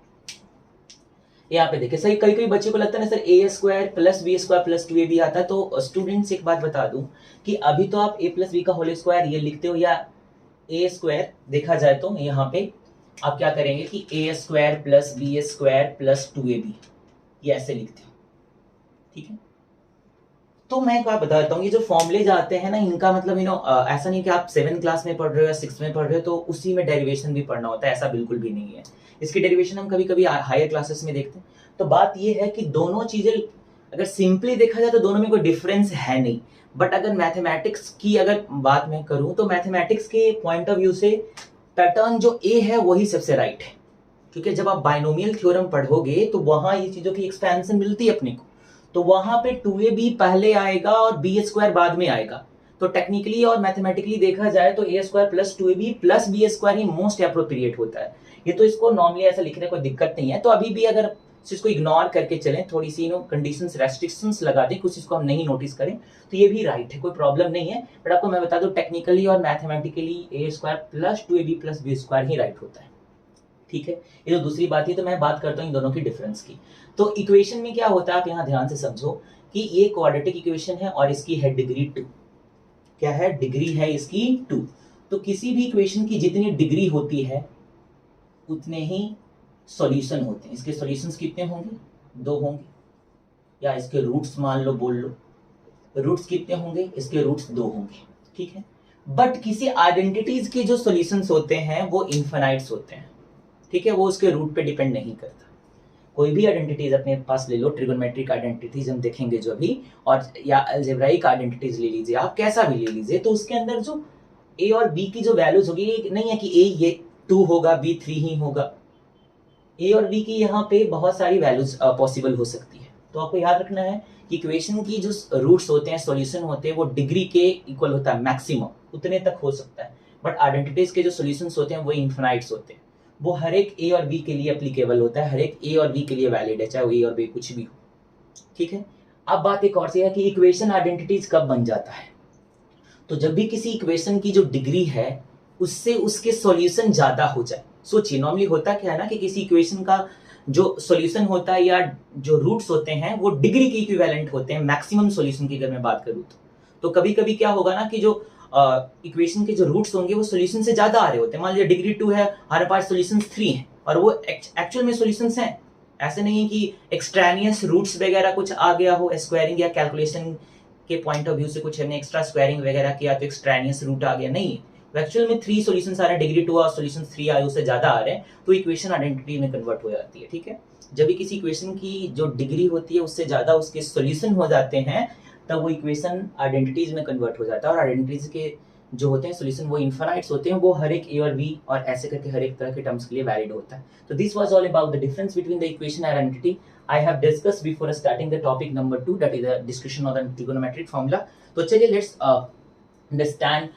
यहाँ पे देखिए, सही कई कई बच्चों को लगता है ना sir A square plus B square plus 2ab आता है। तो स्टूडेंट्स एक बात बता दूं कि अभी तो आप a प्लस बी का होल स्क्वायर ये लिखते हो, या ए स्क्वायर देखा जाए तो यहाँ पे आप क्या करेंगे कि A square plus B square plus 2ab ये ऐसे लिखते हो। ठीक है, तो मैं क्या बता देता हूँ, ये जो फॉर्मूले आते हैं ना, इनका मतलब ऐसा नहीं कि आप 7th क्लास में पढ़ रहे हो या 6th में पढ़ रहे हो तो उसी में डेरिवेशन भी पढ़ना होता है, ऐसा बिल्कुल भी नहीं है। इसकी डेरिवेशन हम कभी कभी हायर क्लासेस में देखते हैं। तो बात ये है कि दोनों चीजें अगर सिंपली देखा जाए तो दोनों में कोई डिफरेंस है नहीं, बट अगर मैथमेटिक्स की अगर बात मैं करूं तो मैथमेटिक्स के पॉइंट ऑफ व्यू से पैटर्न जो ए है वही सबसे राइट है, क्योंकि जब आप बाइनोमियल थ्योरम पढ़ोगे तो वहां ये चीजों की एक्सपेंशन मिलती है अपने को, तो वहां पे 2ab पहले आएगा और बी स्क्वायर बाद में आएगा। तो टेक्निकली और मैथमेटिकली देखा जाए तो A square plus 2ab plus B square ही मोस्ट अप्रोप्रिएट होता है। ये तो इसको नॉर्मली ऐसा लिखने कोई दिक्कत नहीं है। तो अभी भी अगर इसको इग्नोर करके चलें, थोड़ी सी कंडीशंस रेस्ट्रिक्शंस लगा दें, कुछ इसको हम नहीं नोटिस करें, तो ये भी राइट है, कोई प्रॉब्लम नहीं है। बट आपको मैं बता दूं टेक्निकली और mathematically A square plus 2ab plus B square ही राइट होता है। ठीक है, ये तो दूसरी बात है। तो मैं बात करता हूँ इन दोनों की डिफरेंस की। तो इक्वेशन में क्या होता है, आप यहाँ ध्यान से समझो कि ये क्वाड्रेटिक इक्वेशन है और इसकी है डिग्री 2। क्या है? डिग्री है इसकी 2। तो किसी भी इक्वेशन की जितनी डिग्री होती है उतने ही सॉल्यूशन होते हैं। इसके सॉल्यूशंस कितने होंगे? 2 होंगे, या इसके रूट्स मान लो, बोल लो रूट्स कितने होंगे? इसके रूट्स 2 होंगे। ठीक है, बट किसी आइडेंटिटीज के जो सॉल्यूशंस होते हैं वो इनफाइनाइट्स होते हैं। ठीक है, वो उसके रूट पे डिपेंड नहीं करता। कोई भी आइडेंटिटीज अपने पास ले लो, ट्रिगोनोमेट्रिक आइडेंटिटीज हम देखेंगे जो अभी, और या अलजेब्राइक आइडेंटिटीज ले लीजिए, आप कैसा भी ले लीजिए, तो उसके अंदर जो ए और बी की जो वैल्यूज होगी, नहीं है कि ए ये 2 होगा बी 3 ही होगा। ए और बी की यहाँ पे बहुत सारी वैल्यूज पॉसिबल हो सकती है। तो आपको याद रखना है कि इक्वेशन की जो रूट्स होते हैं, सॉल्यूशन होते हैं, वो डिग्री के इक्वल होता है, मैक्सिमम उतने तक हो सकता है। बट आइडेंटिटीज के जो सॉल्यूशंस होते हैं वो इनफिनाइट्स होते हैं। वो हर एक ए और बी के लिए एप्लीकेबल होता है, हर एक ए और बी के लिए वैलिड है, चाहे वो ए और बी कुछ भी हो। ठीक है, अब बात एक और सी है कि इक्वेशन आइडेंटिटीज कब बन जाता है। तो जब भी किसी इक्वेशन की जो डिग्री है उससे उसके सॉल्यूशन ज्यादा हो जाए। सोचिए, नॉर्मली होता क्या है ना कि किसी इक्वेशन का जो सॉल्यूशन होता है या जो रूट्स होते हैं वो डिग्री के इक्विवेलेंट होते हैं, मैक्सिमम सॉल्यूशन की अगर मैं बात करूं तो कभी कभी क्या होगा ना कि जो इक्वेशन के जो रूट्स होंगे वो सॉल्यूशन से ज्यादा आ रहे होते हैं। मान लीजिए डिग्री 2 है, हमारे पास सॉल्यूशन 3 है और वो एक्चुअल में सॉल्यूशंस हैं। ऐसे नहीं है कि एक्सट्रानियस रूट्स वगैरह कुछ आ गया हो, स्क्वायरिंग या कैलकुलेशन के पॉइंट ऑफ व्यू से कुछ हमने एक्स्ट्रा स्क्वायरिंग वगैरह किया तो एक्सट्रानियस रूट आ गया, नहीं। एक्चुअल में 3 सॉल्यूशंस आ रहे हैं, डिग्री 2 और सॉल्यूशन 3 आए उससे ज्यादा आ रहे हैं, तो इक्वेशन आइडेंटिटी में कन्वर्ट हो जाती है। ठीक है, जब भी किसी इक्वेशन की जो डिग्री होती है उससे ज्यादा उसके सॉल्यूशन हो जाते हैं तब वो इक्वेशन आइडेंटिटीज में कन्वर्ट हो जाता है। और आइडेंटिटीज के जो होते हैं सॉल्यूशन वो इनफाइनाइट्स होते हैं, वो हर एक ए और बी और ऐसे करके हर एक तरह के टर्म्स के लिए वैलिड होता है। तो this was all about the difference between the equation identity I have discussed before starting the topic number 2, that is the discussion of the trigonometric formula. तो चलिए let's understand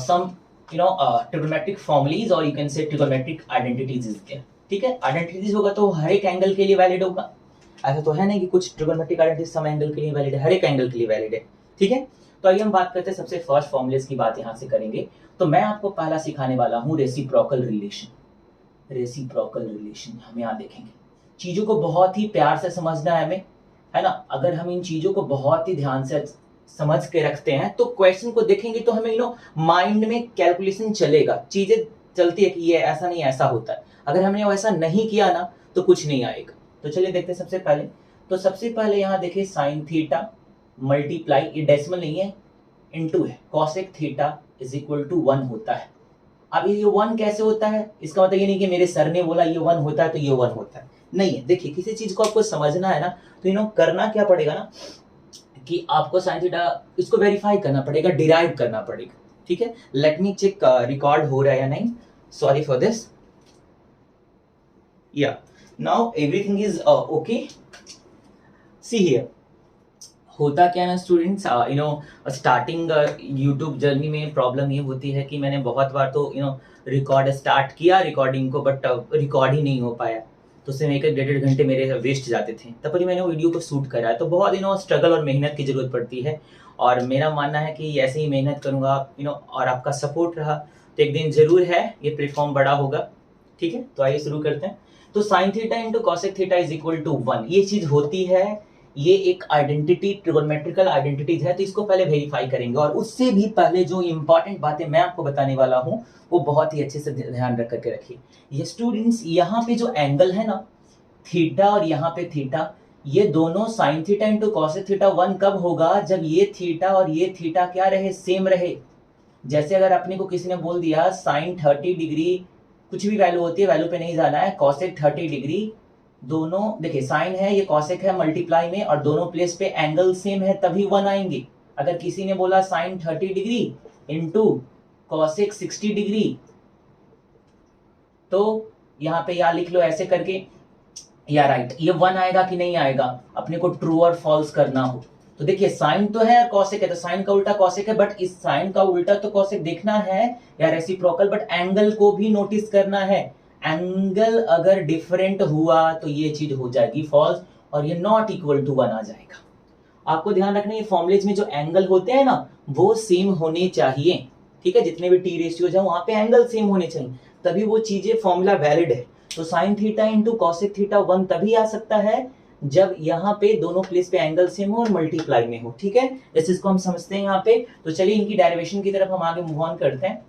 some trigonometric formulas or you can say trigonometric identities is there. ठीक है, identities होगा तो हर एक angle के लिए valid होगा। ऐसा तो है नहीं कि कुछ ट्रिगोनोमेट्रिक आइडेंटिटीज सम एंगल के लिए वैलिड है, हर एक एंगल के लिए वैलिड है। ठीक है, तो आइए हम बात करते हैं सबसे फर्स्ट फॉर्मुलेस की बात यहाँ से करेंगे। तो मैं आपको पहला सिखाने वाला हूँ रेसिप्रोकल रिलेशन। रेसिप्रोकल रिलेशन हम यहाँ देखेंगे। चीजों को बहुत ही प्यार से समझना है हमें, है ना। अगर हम इन चीजों को बहुत ही ध्यान से समझ के रखते हैं तो क्वेश्चन को देखेंगे तो हमें माइंड में कैलकुलेशन चलेगा, चीजें चलती है कि ये ऐसा नहीं ऐसा होता है। अगर हमने वैसा नहीं किया ना तो कुछ नहीं आएगा। तो चलिए देखते हैं सबसे पहले यहाँ देखिए साइन थीटा मल्टीप्लाई, ये डेसिमल नहीं है, इनटू है, cosec theta is equal to 1 होता है। अब ये 1 कैसे होता है, इसका मतलब ये नहीं कि मेरे सर ने बोला ये 1 होता है तो ये 1 होता है, नहीं है। देखिए किसी चीज को आपको समझना है ना, तो करना क्या पड़ेगा ना कि आपको साइन थीटा इसको वेरीफाई करना पड़ेगा, डिराइव करना पड़ेगा, ठीक है। लेट मी चेक रिकॉर्ड हो रहा है या नहीं, सॉरी फॉर दिस। या now everything is okay. See here, होता क्या ना स्टूडेंट्स, स्टार्टिंग यूट्यूब जर्नी में प्रॉब्लम ये होती है कि मैंने बहुत बार तो रिकॉर्ड स्टार्ट किया रिकॉर्डिंग को, बट रिकॉर्ड ही नहीं हो पाया, तो उससे एक डेढ़ घंटे मेरे वेस्ट जाते थे। तब पर मैंने वो वीडियो को शूट करा, तो बहुत स्ट्रगल और मेहनत की जरूरत पड़ती है। और मेरा मानना है कि ऐसे ही मेहनत करूंगा और आपका सपोर्ट रहा तो एक दिन जरूर है ये प्लेटफॉर्म बड़ा होगा, ठीक है। तो आइए शुरू करते हैं। तो sine theta into cosec theta is equal to 1, ये चीज होती है, ये एक आइडेंटिटी, ट्रिगोनोमेट्रिकल आइडेंटिटीज है, तो इसको पहले वेरीफाई करेंगे। और उससे भी पहले जो इंपॉर्टेंट बातें मैं आपको बताने वाला हूं वो बहुत ही अच्छे से ध्यान रख करके रखिए। ये स्टूडेंट्स, यहाँ पे जो एंगल है ना थीटा और यहाँ पे थीटा, ये दोनों sign theta into cosec theta 1 कब होगा, जब ये थीटा और ये थीटा क्या रहे, सेम रहे। जैसे अगर अपने को किसी ने बोल दिया साइन 30 डिग्री, कुछ भी वैल्यू होती है, वैल्यू पे नहीं जाना है, कॉसेक 30 डिग्री, दोनों देखिए साइन है ये कॉसेक है मल्टीप्लाई में, और दोनों प्लेस पे एंगल सेम है तभी 1 आएंगे। अगर किसी ने बोला sine 30 degree into cosec 60 degree, तो यहाँ पे या लिख लो ऐसे करके, या राइट, ये 1 आएगा कि नहीं आएगा, अपने को ट्रू और फॉल्स करना हो। तो देखिए साइन तो है और कॉसेक है, तो साइन का उल्टा कॉसेक है, बट इस साइन का उल्टा तो कॉसेक देखना है या रेसिप्रोकल, बट एंगल को भी नोटिस करना है। एंगल अगर डिफरेंट हुआ तो ये चीज हो जाएगी फॉल्स, और ये नॉट इक्वल टू 1 आ जाएगा। आपको ध्यान रखना है फॉर्मुलेज में जो एंगल होते हैं ना वो सेम होने चाहिए, ठीक है। जितने भी टी रेशियोज है वहां पे एंगल सेम होने चाहिए, तभी वो चीजें फॉर्मूला वैलिड है। तो sine theta into cosec theta 1 तभी आ सकता है जब यहाँ पे दोनों प्लेस पे एंगल सेम हो और मल्टीप्लाई में हो, ठीक है। इस चीज को हम समझते हैं यहाँ पे। तो चलिए इनकी डेरिवेशन की तरफ हम आगे मूव ऑन करते हैं।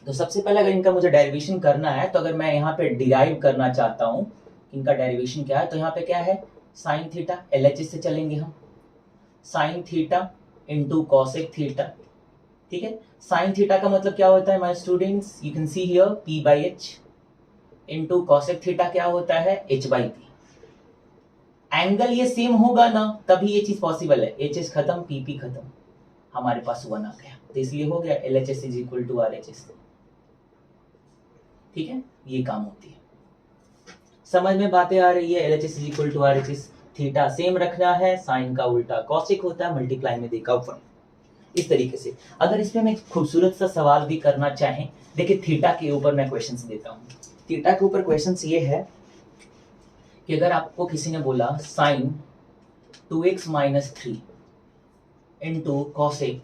तो सबसे पहले अगर इनका मुझे डेरिवेशन करना है, तो अगर मैं यहाँ पे डिराइव करना चाहता हूँ इनका डेरिवेशन क्या है, तो यहाँ पे क्या है साइन थीटा, LHS से चलेंगे हम, sign theta into cosec theta, ठीक है। साइन थीटा का मतलब क्या होता है my students, you can see here P/H, into cosec theta क्या होता है H/P। एंगल ये सेम होगा ना तभी ये चीज पॉसिबल है। HS खत्म, PP खत्म, हमारे पास 1 आ गया, तो इसलिए हो गया LHS is equal to RHS, ठीक है। ये काम होती है, समझ में बातें आ रही है। LHS is equal to RHS, theta same रखना है, साइन का उल्टा कॉसेक होता है, मल्टीप्लाई में देखा 1, इस तरीके से। अगर इस पे हम एक खूबसूरत सा सवाल भी करना चाहें, देखिए थीटा के ऊपर मैं क्वेश्चंस देता हूँ। थीटा के ऊपर क्वेश्चंस ये है कि अगर आपको किसी ने बोला sine 2x - 3 into cosec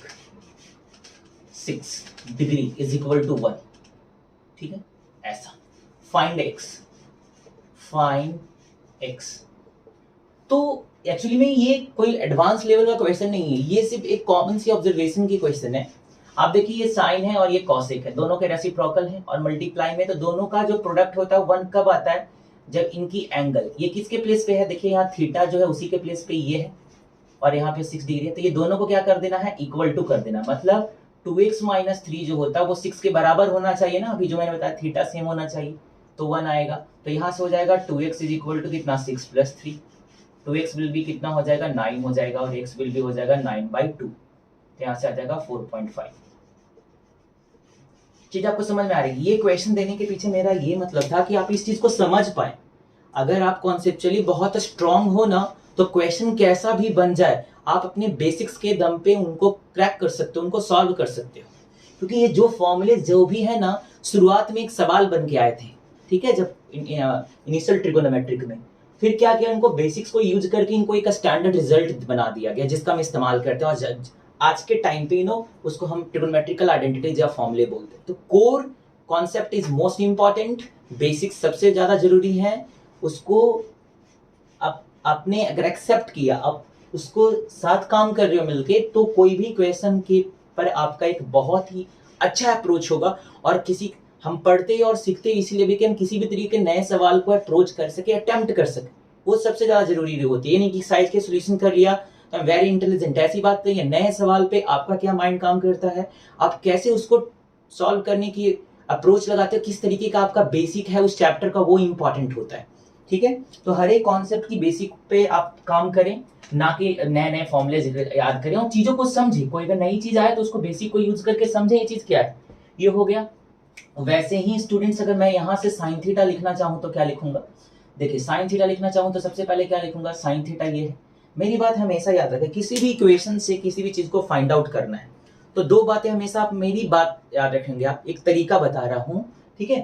6 degree is equal to 1, ठीक है, ऐसा फाइंड x। तो एक्चुअली में ये कोई एडवांस लेवल का क्वेश्चन नहीं है, ये सिर्फ एक कॉमन सी ऑब्जर्वेशन की क्वेश्चन है। आप देखिए ये साइन है और ये कॉसेक है, दोनों के रेसिप्रोकल है, और मल्टीप्लाई में तो दोनों का जो प्रोडक्ट होता है 1 कब आता है, जब इनकी एंगल, ये किसके प्लेस पे है, देखिए यहाँ थीटा जो है उसी के प्लेस पे ये है, और यहाँ पे 6 डिग्री है, तो ये दोनों को क्या कर देना है, इक्वल टू कर देना। मतलब 2x - 3 जो होता है वो 6 के बराबर होना चाहिए ना, अभी जो मैंने बताया थीटा सेम होना चाहिए, तो 1 आएगा। तो यहाँ से हो जाएगा 2x इज इक्वल टू कितना, 6 + 3, 2x विल भी कितना हो जाएगा, 9 हो जाएगा, और x विल भी हो जाएगा 9/2, तो यहाँ से आ जाएगा 4.5। चीज आपको समझ में आ रही है। ये क्वेश्चन देने के पीछे मेरा ये मतलब था कि आप इस चीज को समझ पाए। अगर आप कॉन्सेप्चुअली बहुत स्ट्रांग हो ना, तो क्वेश्चन कैसा भी बन जाए आप अपने बेसिक्स के दम पे उनको क्रैक कर सकते हो, उनको सॉल्व कर सकते हो। क्योंकि ये जो फॉर्मूले जो भी है ना, शुरुआत में एक सवाल बन के आए थे, ठीक है, जब इनिशियल ट्रिगोनोमेट्रिक में। फिर क्या किया, इनको बेसिक्स को यूज करके इनको एक स्टैंडर्ड रिजल्ट बना दिया गया, जिसका हम इस्तेमाल करते हैं। और आज के टाइम पे उसको हम ट्रिगोनोमेट्रिकल आइडेंटिटीज या फॉर्मूले बोलते हैं। तो core concept is most important, basics सबसे ज्यादा जरूरी है। उसको आपने अगर एक्सेप्ट किया, अब उसको साथ काम कर रहे हो मिलके, तो कोई भी क्वेश्चन के पर आपका एक बहुत ही अच्छा अप्रोच होगा। और हम पढ़ते और सीखते इसीलिए भी कि हम किसी भी तरीके के नए सवाल को अप्रोच कर सके, अटेम्प्ट कर सके, वो सबसे ज्यादा जरूरी होती है। ये नहीं कि साइज के सोल्यूशन कर लिया तो वेरी इंटेलिजेंट, ऐसी बात नहीं है। नए सवाल पे आपका क्या माइंड काम करता है, आप कैसे उसको सॉल्व करने की अप्रोच लगाते हो, किस तरीके का आपका बेसिक है उस चैप्टर का, वो इंपॉर्टेंट होता है। ठीक है, तो हर एक कॉन्सेप्ट की बेसिक पे आप काम करें, ना कि नए नए फॉर्मूले याद करें, और चीजों को समझे। कोई अगर नई चीज आए तो उसको बेसिक को यूज करके समझे ये चीज क्या है। ये हो गया। वैसे ही स्टूडेंट्स, अगर मैं यहाँ से साइन थीटा लिखना चाहूँ तो क्या लिखूंगा? देखिए, साइन थीटा लिखना चाहूँ तो सबसे पहले क्या लिखूंगा? साइन थीटा ये है। मेरी बात हमेशा याद रखें, किसी भी इक्वेशन से किसी भी चीज को फाइंड आउट करना है तो दो बातें हमेशा आप मेरी बात याद रखेंगे। आप एक तरीका बता रहा हूं, ठीक है,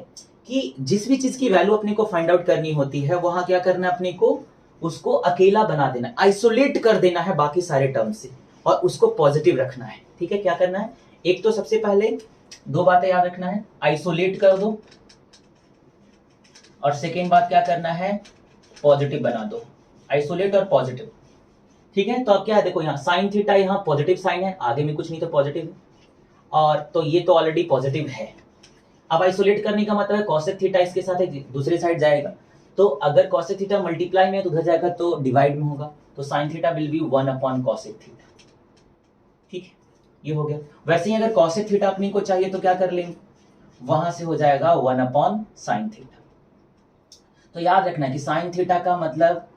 कि जिस भी चीज की वैल्यू अपने को फाइंड आउट करनी होती है वहां क्या करना है, अपने को उसको अकेला बना देना है, आइसोलेट कर देना है बाकी सारे टर्म से, और उसको पॉजिटिव रखना है। ठीक है, क्या करना है? एक तो सबसे पहले दो बातें याद रखना है, आइसोलेट कर दो, और सेकेंड बात क्या करना है, पॉजिटिव बना दो। आइसोलेट और पॉजिटिव। ठीक है, तो अब क्या है, देखो यहाँ साइन थीटा, यहाँ पॉजिटिव साइन है, आगे में कुछ नहीं तो पॉजिटिव है, और तो ये तो ऑलरेडी पॉजिटिव है। अब आइसोलेट करने का मतलब है कॉसेक थीटा इसके साथ एक दूसरे साइड जाएगा, तो अगर कॉसेक थीटा मल्टीप्लाई में है तो उधर जाएगा तो डिवाइड में होगा, तो sine theta will be 1 upon cosec theta. ठीक है, ये हो गया। वैसे ही अगर कॉसेक थीटा अपने को चाहिए तो क्या कर लेंगे, वहां से हो जाएगा 1 अपॉन साइन थीटा। तो याद रखना कि साइन थीटा का मतलब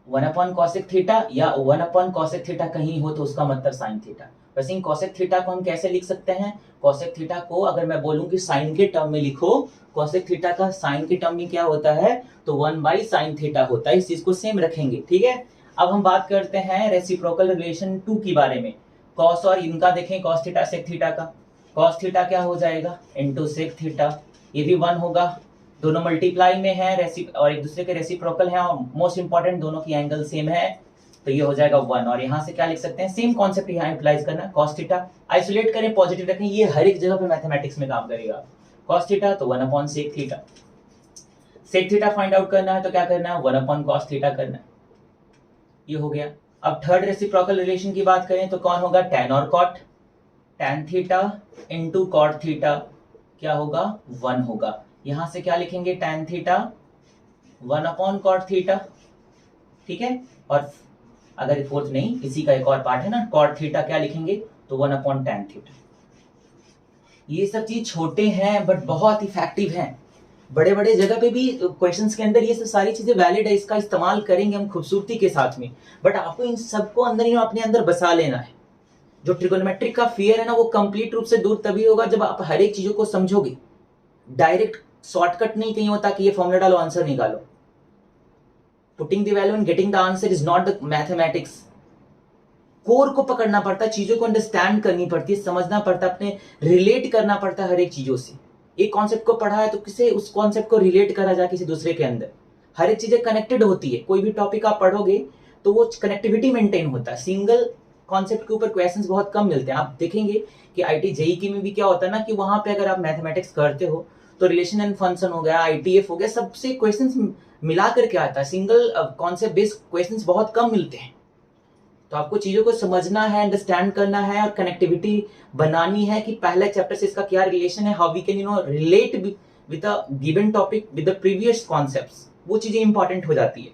1 अपॉन कॉसेक थीटा, या 1 अपॉन कॉसेक थीटा कहीं हो तो उसका मतलब साइन थीटा। वैसे ही कॉसेक थीटा को हम कैसे लिख सकते हैं? कॉसेक थीटा को अगर मैं बोलूं कि साइन के टर्म में लिखो, कॉसेक थीटा का साइन के टर्म में क्या होता है, तो 1 बाई साइन थीटा होता है। इस चीज को सेम रखेंगे। ठीक है, अब हम बात करते हैं रेसिप्रोकल रिलेशन 2 के बारे में। कॉस और इनका देखें, कॉस थीटा सेक थीटा का, कॉस थीटा क्या हो जाएगा, इनटू सेक थीटा, ये भी 1 होगा। दोनों मल्टीप्लाई में है और एक दूसरे के रेसिप्रोकल है, और मोस्ट इंपॉर्टेंट दोनों की एंगल सेम है, तो ये हो जाएगा 1। और यहाँ से क्या लिख सकते हैं, सेम कॉन्सेप्ट यहाँ इम्प्लाइज करना, कॉस थीटा आइसोलेट करें, पॉजिटिव रखें, ये हर एक जगह पे मैथमेटिक्स में काम करेगा। कॉस थीटा तो 1 upon sec theta, sec theta find out करना है तो क्या करना है, 1 अपॉन कॉस थीटा करना है। ये हो गया। अब थर्ड रेसिप्रोकल रिलेशन की बात करें तो कौन होगा, टैन और cot, tan theta into cot theta क्या होगा, 1 होगा। यहां से क्या लिखेंगे, tan theta 1 upon cot theta. ठीक है, और अगर फोर्थ नहीं, इसी का एक और पार्ट है ना, कॉट थीटा क्या लिखेंगे, तो 1 अपॉन टैन थीटा। ये सब चीज छोटे हैं बट बहुत इफेक्टिव हैं। बड़े बड़े जगह पे भी क्वेश्चंस के अंदर ये सब सारी चीजें वैलिड है, इसका इस्तेमाल करेंगे हम खूबसूरती के साथ में, बट आपको इन सबको अंदर ही अपने अंदर बसा लेना है। जो ट्रिगोनोमेट्रिक का फियर है ना, वो कंप्लीट रूप से दूर तभी होगा जब आप हर एक चीजों को समझोगे। डायरेक्ट शॉर्टकट नहीं कहीं होता कि ये फॉर्मूला डालो आंसर निकालो। Putting the value and getting the answer is not the mathematics. Core को पकड़ना पड़ता है, चीजों को अंडरस्टैंड करनी पड़ती है, समझना पड़ता है, अपने रिलेट करना पड़ता है हर एक चीजों से। एक कॉन्सेप्ट को पढ़ा है तो किसे उस कॉन्सेप्ट को रिलेट करा जाए किसी दूसरे के अंदर। हर एक चीजें कनेक्टेड होती है, कोई भी टॉपिक आप पढ़ोगे तो वो कनेक्टिविटी मेंटेन होता है। सिंगल कॉन्सेप्ट के ऊपर क्वेश्चंस बहुत कम मिलते हैं। आप देखेंगे कि आईटी जेई की में भी क्या होता है ना, कि वहां पे अगर आप मैथमेटिक्स करते हो तो रिलेशन एंड फंक्शन हो गया, आईटीएफ हो गया, सबसे क्वेश्चंस मिला करके आता है। सिंगल कॉन्सेप्ट बेस्ड क्वेश्चंस बहुत कम मिलते हैं। तो आपको चीजों को समझना है, अंडरस्टैंड करना है, और कनेक्टिविटी बनानी है कि पहले चैप्टर से इसका क्या रिलेशन है, how we can relate with a given topic with the previous concepts, वो चीजें इंपॉर्टेंट हो जाती है।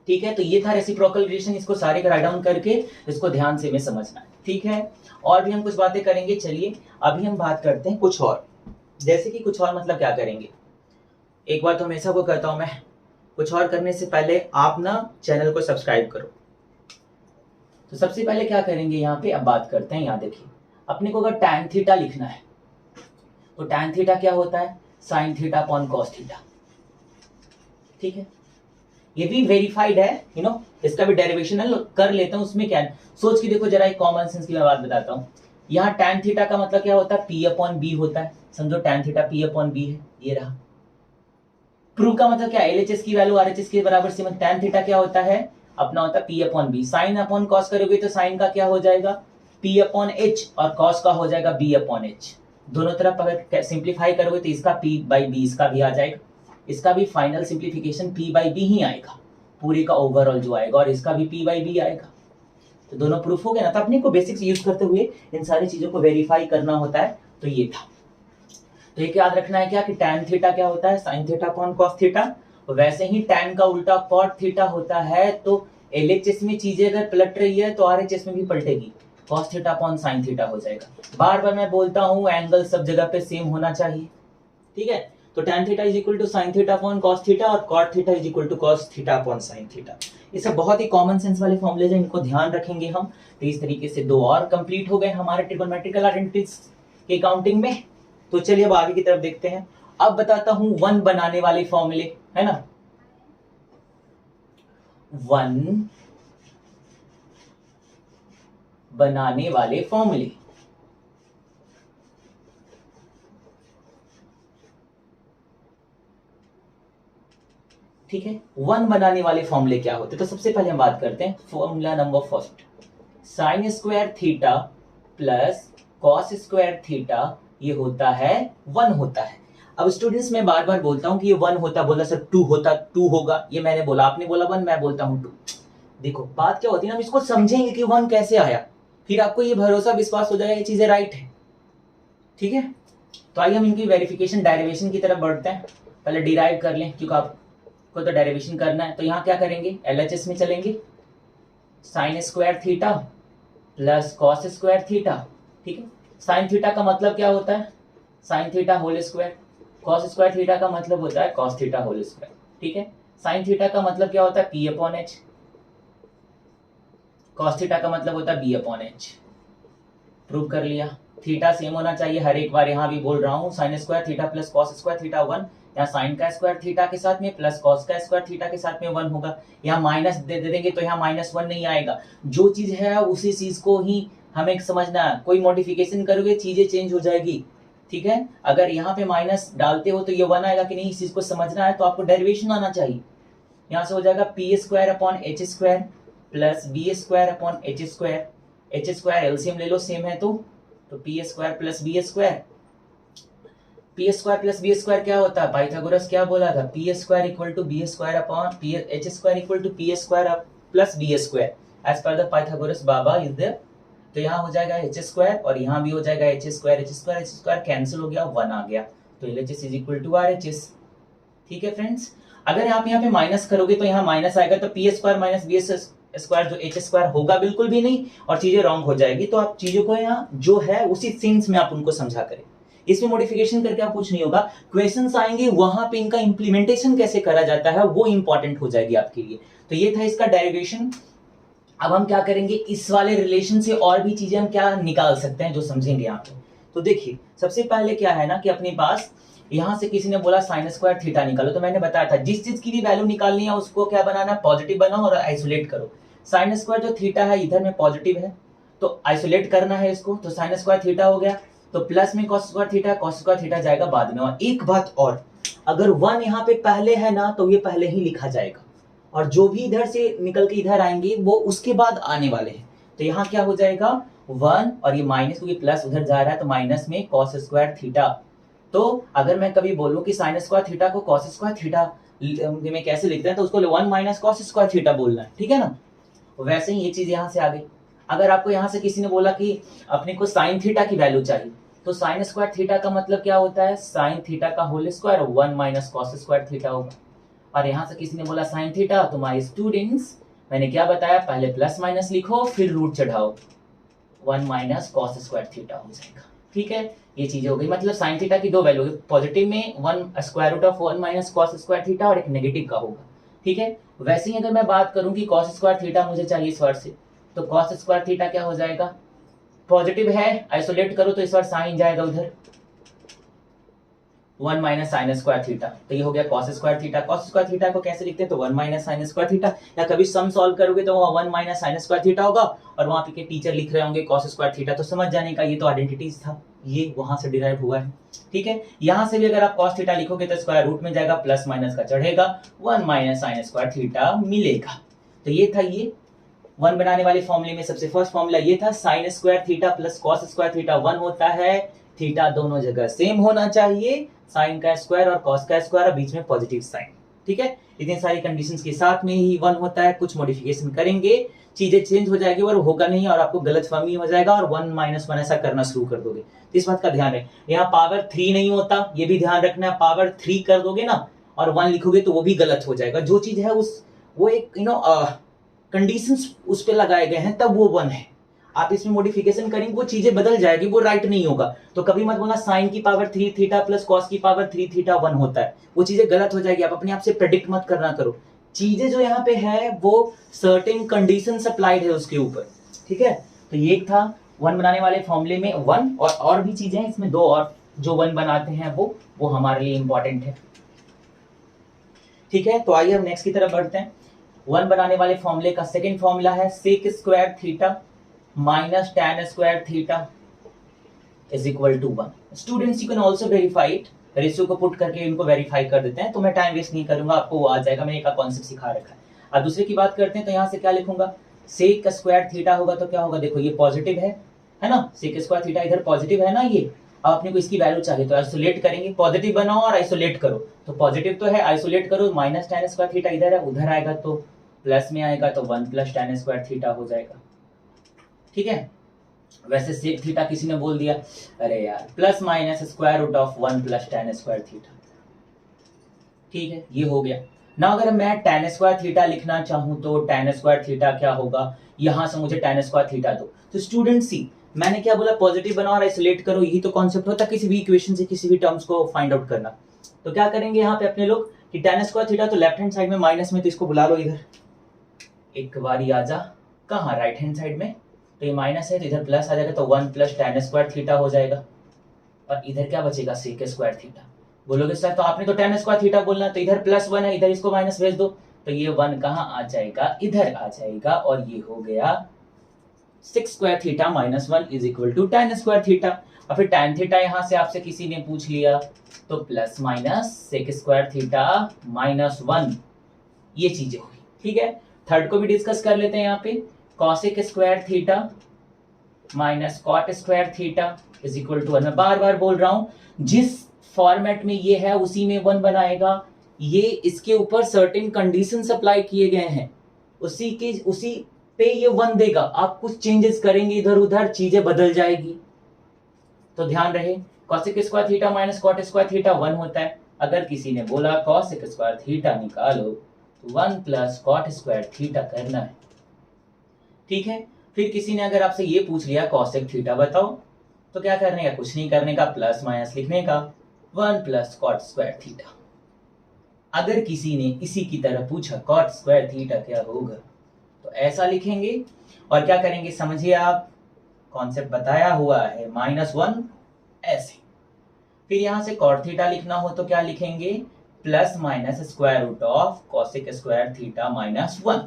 ठीक है, तो ये था रेसिप्रोकल रिलेशन, इसको सारे का राइट डाउन करके इसको ध्यान से में समझना है। ठीक है, और भी हम कुछ बातें करेंगे। चलिए अभी हम बात करते हैं कुछ और, जैसे कि कुछ और मतलब क्या करेंगे। एक बार तो हमेशा को कहता हूं मैं, कुछ और करने से पहले आप ना चैनल को सब्सक्राइब करो। तो सबसे पहले क्या करेंगे यहाँ पे, अब बात करते हैं। यहाँ देखिए, अपने को अगर टैन थीटा लिखना है तो टैन थीटा क्या होता है, sine theta upon cos theta. ठीक है, ये भी वेरीफाइड है, इसका भी डेरिवेशन कर लेता हूं। उसमें क्या है, सोच के देखो जरा, एक कॉमन सेंस की मैं बात बताता हूँ। यहाँ टैन थीटा का मतलब क्या होता है, पी अपॉन बी होता है। समझो tan theta P upon B है, ये रहा। प्रूव का मतलब क्या, एलएचएस की वैल्यू आरएचएस के बराबर से, मतलब टैन थीटा क्या होता है, अपना होता है P upon B. Sine upon cos करोगे तो साइन का क्या हो जाएगा, पी अपॉन एच, और कॉस का हो जाएगा बी अपॉन एच। दोनों तरफ अगर सिंप्लीफाई करोगे तो इसका पी बाई बी, इसका भी आ जाएगा, इसका भी final simplification P by B ही आएगा, पूरे का ओवरऑल जो आएगा, और इसका भी पी बाई बी आएगा। तो दोनों प्रूफ हो गए ना। तो अपने को बेसिक्स यूज करते हुए इन सारी चीजों को वेरीफाई करना होता है। तो ये था, तो एक याद रखना है क्या, कि टैन थीटा क्या होता है, sine theta upon cos theta. वैसे ही टैन का उल्टा कॉट थीटा होता है। तो एलएचएस में चीजें अगर पलट रही है तो आरएचएस में भी पलटेगी। cos theta upon sin theta हो जाएगा। बार बार मैं बोलता हूँ एंगल सब जगह पे सेम होना चाहिए, ठीक है। तो tan theta is equal to sin theta upon cos theta और cot theta is equal to cos theta upon sin theta. ये सब बहुत ही कॉमन सेंस वाले फॉर्मूले हैं, इनको ध्यान रखेंगे हम। तो इस तरीके से दो और कंप्लीट हो गए हमारे ट्रिगोनोमेट्रिकल आइडेंटिटीज के काउंटिंग में। तो चलिए अब आगे की तरफ देखते हैं। अब बताता हूं वन बनाने वाले फॉर्मूले, है ना, वन बनाने वाले फॉर्मूले। ठीक है, वन बनाने वाले फॉर्मूले क्या होते हैं? तो सबसे पहले हम बात करते हैं formula number first, sign square theta plus cos square theta, ये होता है वन होता है। अब स्टूडेंट्स मैं बार बार बोलता हूं कि ये वन होता, बोला सर टू होता, टू होगा, ये मैंने बोला, आपने बोला वन, मैं बोलता हूं टू। देखो बात क्या होती है ना, हम इसको समझेंगे कि वन कैसे आया, फिर आपको ये भरोसा विश्वास हो जाएगा ये चीजें राइट है, ठीक है। तो आइए हम इनकी वेरिफिकेशन डेरिवेशन की तरफ बढ़ते हैं। पहले डिराइव कर लें क्योंकि आपको तो डेरिवेशन करना है। तो यहाँ क्या करेंगे, एलएचएस में चलेंगे, sine square theta plus cos square theta, ठीक है। साइन थीटा का मतलब क्या होता है, sine theta whole square, cos square theta का मतलब होता है कॉस थीटा होल स्क्वायर, ठीक है। साइन थीटा का मतलब क्या होता है, P upon H, cos theta का मतलब होता है बी अपॉन एच। प्रूव कर लिया। थीटा सेम होना चाहिए, हर एक बार यहाँ भी बोल रहा हूँ, sign square theta plus cos square theta one, यहाँ साइन का स्क्वायर थीटा के साथ में प्लस कॉस का स्क्वायर थीटा के साथ में वन होगा। यहाँ माइनस दे देंगे तो यहाँ माइनस वन नहीं आएगा, जो चीज है उसी चीज को ही हमें समझना है। कोई मॉडिफिकेशन करोगे चीजें चेंज हो जाएगी, ठीक है। अगर यहाँ पे माइनस डालते हो तो ये वन आएगा कि नहीं, इस चीज को समझना है, तो आपको डेरिवेशन आना चाहिए। यहाँ से हो जाएगा P square upon H square plus B square upon H square, H square LCM ले लो सेम है तो P square plus B square, P square plus B square क्या होता है, पाइथागोरस क्या बोला था, P square equal to B square upon P, H square equal to P square plus B square as per the Pythagoras बाबा is there. तो यहाँ हो जाएगा एच स्क्वायर और यहाँ भी हो जाएगा एच स्क्वायर कैंसिल हो गया, वन आ गया, तो LHS is equal to RHS, ठीक है फ्रेंड्स। अगर आप यहाँ पे माइनस करोगे तो यहाँ माइनस आएगा, तो P square minus B square जो एच स्क्वायर होगा बिल्कुल भी नहीं, और चीजें रॉन्ग हो जाएगी। तो आप चीजों को यहाँ जो है उसी सेंस में आप उनको समझा करें, इसमें मॉडिफिकेशन करके आप कुछ नहीं होगा। क्वेश्चंस आएंगे वहां पे इनका इंप्लीमेंटेशन कैसे करा जाता है वो इंपॉर्टेंट हो जाएगी आपके लिए। तो ये था इसका डेरिवेशन। अब हम क्या करेंगे, इस वाले रिलेशन से और भी चीजें हम क्या निकाल सकते हैं जो समझेंगे यहाँ पे। तो देखिए सबसे पहले क्या है ना कि अपने पास यहाँ से किसी ने बोला साइन स्क्वायर थीटा निकालो, तो मैंने बताया था जिस चीज की भी वैल्यू निकालनी है उसको क्या बनाना है, पॉजिटिव बनाओ और आइसोलेट करो। साइन स्क्वायर जो थीटा है इधर में पॉजिटिव है तो आइसोलेट करना है इसको, तो साइन स्क्वायर थीटा हो गया, तो प्लस में कॉस स्क्वायर थीटा जाएगा बाद में। और एक बात और, अगर वन यहाँ पे पहले है ना तो ये पहले ही लिखा जाएगा, और जो भी इधर से निकल के इधर आएंगे वो उसके बाद आने वाले हैं। तो यहाँ क्या हो जाएगा वन, और ये माइनस क्योंकि प्लस उधर जा रहा है तो माइनस में कॉस स्क्वायर थीटा। तो अगर मैं कभी बोलूं कि साइन स्क्वायर थीटा को कॉस स्क्वायर थीटा में कैसे लिखते हैं, तो उसको one minus cos square theta बोलना है, ठीक है ना। वैसे ही ये चीज यहाँ से आ गई। अगर आपको यहाँ से किसी ने बोला कि अपने को साइन थीटा की वैल्यू चाहिए, तो साइन स्क्वायर थीटा का मतलब क्या होता है, साइन थीटा का whole square one minus cos square theta होगा। और यहाँ से किसी ने बोला साइन थीटा, तो माय स्टूडेंट्स मैंने क्या बताया, पहले प्लस माइनस लिखो फिर रूट चढ़ाओ, one minus cos square theta हो जाएगा, ठीक है। ये चीजें हो गई, मतलब साइन थीटा की दो वैल्यू होगी, पॉजिटिव में one square root of one minus cos square theta और एक नेगेटिव का होगा, ठीक है। वैसे ही अगर मैं बात करूं कि कॉस स्क्वायर थीटा मुझे चाहिए इस वर्ड से, तो कॉस स्क्वायर थीटा क्या हो जाएगा, पॉजिटिव है आइसोलेट करो तो इस बार साइन जाएगा उधर, one minus sign square theta, तो ये हो गया cos square theta. Cos square theta को कैसे लिखते हैं, तो one minus sign square theta, या कभी सम सॉल्व करोगे तो वहाँ one minus sign square theta होगा और वहां पे टीचर लिख रहे होंगे कॉस स्क्वायर थीटा, तो समझ जाने का ये तो आइडेंटिटीज था, ये वहां से डिराइव हुआ है, ठीक है। यहाँ से भी अगर आप कॉस थीटा लिखोगे तो स्क्वायर रूट में जाएगा, प्लस माइनस का चढ़ेगा, one minus sign square theta मिलेगा। तो ये था ये वन बनाने वाले फॉर्मूले में सबसे फर्स्ट फॉर्मूला ये था, sign square theta plus cos square theta one होता है, थीटा दोनों जगह सेम होना चाहिए, साइन का स्क्वायर और कॉस का स्क्वायर और बीच में पॉजिटिव साइन, ठीक है। इतनी सारी कंडीशंस के साथ में ही वन होता है। कुछ मॉडिफिकेशन करेंगे चीजें चेंज हो जाएगी और होगा नहीं और आपको गलतफहमी हो जाएगा और वन माइनस वन ऐसा करना शुरू कर दोगे, तो इस बात का ध्यान रखें। यहाँ पावर 3 नहीं होता, ये भी ध्यान रखना है, पावर 3 कर दोगे ना और 1 लिखोगे तो वो भी गलत हो जाएगा। जो चीज है उस वो एक कंडीशंस उस पे लगाए गए हैं तब वो 1 है। आप इसमें मॉडिफिकेशन करेंगे वो चीजें बदल जाएगी, वो राइट नहीं होगा। तो कभी मत बोलना साइन की पावर 3 थीटा प्लस कॉस की पावर 3 थीटा 1 होता है, वो चीजें गलत हो जाएगी। आप अपने आप से प्रेडिक्ट मत करना करो, चीजें जो यहाँ पे है वो सर्टेन कंडीशन अप्लाइड है उसके ऊपर, ठीक है। तो ये एक था 1 बनाने वाले फॉर्मूले में 1, और भी चीजें हैं इसमें 2 और जो 1 बनाते हैं वो हमारे लिए इंपॉर्टेंट है, ठीक है। तो आइए हम नेक्स्ट की तरफ बढ़ते हैं। 1 बनाने वाले फॉर्मूले का सेकंड फॉर्मूला है sec square theta minus tan square theta is equal to 1। Students you can also verify it, ratio को पुट करके इनको वेरीफाई कर देते हैं, तो मैं टाइम वेस्ट नहीं करूंगा, आपको वो आ जाएगा, मैंने एक कॉन्सेप्ट सिखा रखा है। अब दूसरे की बात करते हैं, तो यहाँ से क्या लिखूंगा, सेक स्क्वायर थीटा होगा तो क्या होगा, देखो ये पॉजिटिव है ना, सेक स्क्वायर थीटा इधर पॉजिटिव है ना, ये अब अपने को इसकी वैल्यू चाहिए तो आइसोलेट करेंगे, पॉजिटिव बनाओ और आइसोलेट करो, तो पॉजिटिव तो है आइसोलेट करो, माइनस tan स्क्वायर थीटा इधर है, उधर आएगा तो प्लस में आएगा, तो 1 प्लस tan स्क्वायर थीटा हो जाएगा, ठीक है। वैसे सेक थीटा किसी ने बोल दिया, अरे यार plus minus square root of 1 plus tan square theta, ठीक है, ये हो गया ना। अगर मैं tan स्क्वायर थीटा लिखना चाहूं तो tan स्क्वायर थीटा क्या होगा, यहां से मुझे tan स्क्वायर थीटा दो, तो स्टूडेंट सी मैंने क्या बोला, पॉजिटिव बनाओ और आइसोलेट करो, यही तो कॉन्सेप्ट होता है किसी भी इक्वेशन से किसी भी टर्म्स को फाइंड आउट करना। तो क्या करेंगे यहाँ पे अपने लोग कि tan स्क्वायर थीटा तो लेफ्ट हैंड साइड में माइनस में, तो इसको बुला लो इधर, एक बारी आजा, कहाँ राइट हैंड साइड में, तो ये माइनस है तो इधर प्लस आ जाएगा, तो 1 प्लस tan स्क्वायर थीटा हो जाएगा, और इधर क्या बचेगा, सेक स्क्वायर थीटा। बोलोगे सर तो आपने तो tan स्क्वायर थीटा बोलना, तो इधर प्लस 1 है, इधर इसको माइनस भेज दो, तो ये 1 कहाँ आ जाएगा, इधर आ जाएगा, और ये हो गया sec square theta minus 1 is equal to tan square theta. और फिर tan थीटा यहाँ से आपसे किसी ने पूछ लिया, तो plus minus sec square theta minus 1, ये चीजें हुई, ठीक है। थर्ड को भी डिस्कस कर लेते हैं यहाँ पे, cosec square theta minus cot square theta is equal to 1। मैं बार बार बोल रहा हूं, जिस फॉर्मेट में ये है उसी में 1 बनाएगा, ये इसके ऊपर सर्टेन कंडीशंस अप्लाई किए गए हैं, उसी पे ये 1 देगा, आप कुछ चेंजेस करेंगे इधर उधर चीजें बदल जाएगी, तो ध्यान रहे cosec square theta minus cot square theta 1 होता है। अगर किसी ने बोला कॉसेक स्क्वायर थीटा निकालो तो 1 प्लस कॉट स्क्वायर थीटा करना है, ठीक है। फिर किसी ने अगर आपसे ये पूछ लिया कॉसेक थीटा बताओ, तो क्या करने का, कुछ नहीं करने का, प्लस माइनस लिखने का, 1 प्लस कॉट स्क्वायर थीटा। अगर किसी ने इसी की तरह पूछा कॉट स्क्वायर थीटा क्या होगा, तो ऐसा लिखेंगे, और क्या करेंगे समझिए आप, कॉन्सेप्ट बताया हुआ है -1 ऐसे। फिर यहां से कॉट थीटा लिखना हो तो क्या लिखेंगे, plus minus square root of cosec square theta minus 1,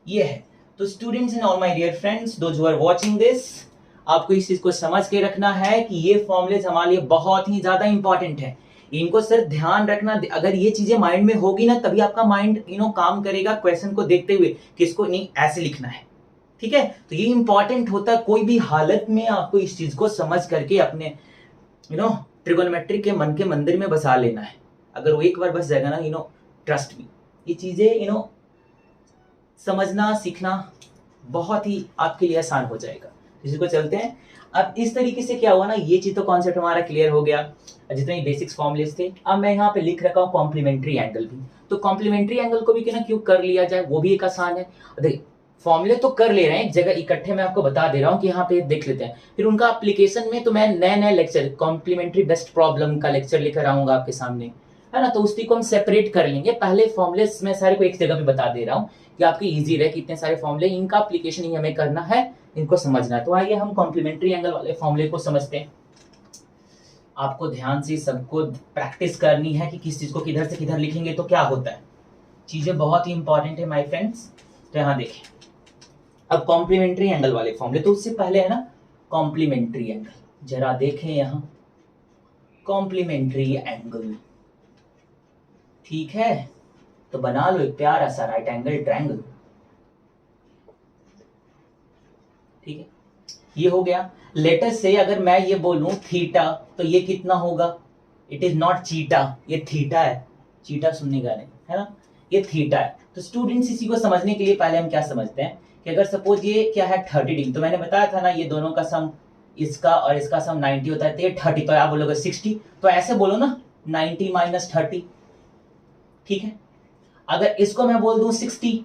ये है। तो students and all my dear friends, those who are watching this, आपको इस चीज को समझ के रखना है कि ये फॉर्मूलेज हमारे लिए बहुत ही ज्यादा इंपॉर्टेंट है, इनको सिर्फ ध्यान रखना। अगर ये चीजें माइंड में होगी ना, तभी आपका माइंड काम करेगा क्वेश्चन को देखते हुए, किसको नहीं ऐसे लिखना है, ठीक है। तो ये इंपॉर्टेंट होता है, कोई भी हालत में आपको इस चीज को समझ करके अपने ट्रिगोनोमेट्री के मन के मंदिर में बसा लेना है। अगर वो एक बार बस जाएगा ना, ट्रस्ट मी, ये चीजें समझना सीखना बहुत ही आपके लिए आसान हो जाएगा। इसी को चलते हैं। अब इस तरीके से क्या हुआ ना, ये चीज तो कॉन्सेप्ट हमारा क्लियर हो गया, जितने बेसिक्स फॉर्मूलेस थे। अब मैं यहाँ पे लिख रखा हूँ कॉम्प्लीमेंट्री एंगल भी, तो कॉम्प्लीमेंट्री एंगल को भी क्यों कर लिया जाए, वो भी एक आसान है। देखिए फॉर्मूले तो कर ले रहे हैं एक जगह इकट्ठे, मैं आपको बता दे रहा हूँ कि यहाँ पे देख लेते हैं, फिर उनका एप्लीकेशन में तो मैं नए लेक्चर कॉम्प्लीमेंट्री बेस्ट प्रॉब्लम का लेक्चर लेकर आऊंगा आपके सामने, है ना। तो उसी को हम सेपरेट कर लेंगे, पहले फॉर्मूले मैं सारे को एक जगह पे बता दे रहा हूँ कि आपके इजी रहे कि इतने सारे फॉर्मूले, इनका एप्लीकेशन ही हमें करना है, इनको समझना है। तो आइए हम कॉम्प्लीमेंट्री एंगल वाले फॉर्मूले को समझते हैं। आपको ध्यान से सबको प्रैक्टिस करनी है कि किस चीज को किधर से किधर लिखेंगे तो क्या होता है, चीजें बहुत ही इंपॉर्टेंट है माय फ्रेंड्स। तो यहाँ देखें, अब कॉम्प्लीमेंट्री एंगल वाले फॉर्मूले, तो उससे पहले है ना कॉम्प्लीमेंट्री एंगल, जरा देखें यहाँ कॉम्प्लीमेंट्री एंगल, ठीक है। तो बना लो एक प्यारा सा राइट एंगल ट्रायंगल, ठीक है, ये हो गया। लेटेस्ट से अगर मैं ये बोलूं थीटा, तो ये कितना होगा, इट इज नॉट चीटा, ये थीटा है, चीटा सुनने का नहीं है ना, ये थीटा है। तो स्टूडेंट्स इसी को समझने के लिए पहले हम क्या समझते हैं कि अगर सपोज ये क्या है 30 डिग्री, तो मैंने बताया था ना ये दोनों का सम, इसका और इसका सम 90 होता है, तो ये 30, तो आप बोलोगे 60, तो ऐसे बोलो ना 90 माइनस 30, ठीक है। अगर इसको मैं बोल दूं 60,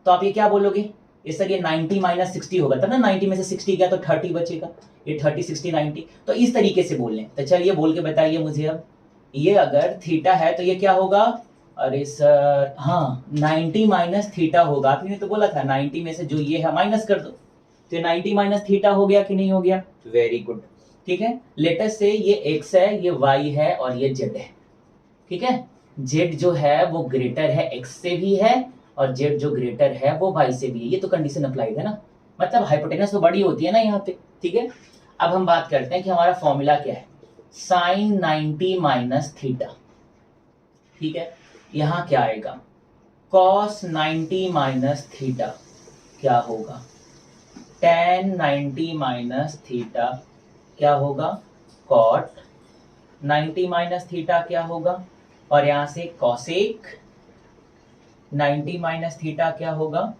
तो आप ये क्या बोलोगे, इस तरह ये 90 माइनस 60 होगा, तब ना 90 में से 60 गया तो 30 बचेगा, ये 30 60 90, तो इस तरीके से बोल लें। तो चलिए बोल के बताइए मुझे अब, ये अगर थीटा है तो ये क्या होगा, अरे सर हाँ 90 माइनस थीटा होगा, आपने तो बोला था 90 में से जो ये है माइनस कर दो, तो 90 माइनस थीटा हो गया कि नहीं हो गया, वेरी गुड। ठीक है, लेटेस्ट से ये x है, ये y है और ये z है। ठीक है, z जो है वो ग्रेटर है x से भी है और z जो ग्रेटर है वो y से भी है, ये तो कंडीशन अप्लाइड है ना, मतलब हाइपोटेनस तो बड़ी होती है ना यहाँ पे। ठीक है, अब हम बात करते हैं कि हमारा फॉर्मूला क्या है, साइन 90 माइनस थीटा। ठीक है, यहाँ क्या आएगा, कॉस 90 माइनस थीटा क्या होगा, tan 90 माइनस थीटा क्या होगा, कॉट 90 माइनस थीटा क्या होगा, और यहां से कॉसेक 90 माइनस थीटा क्या होगा,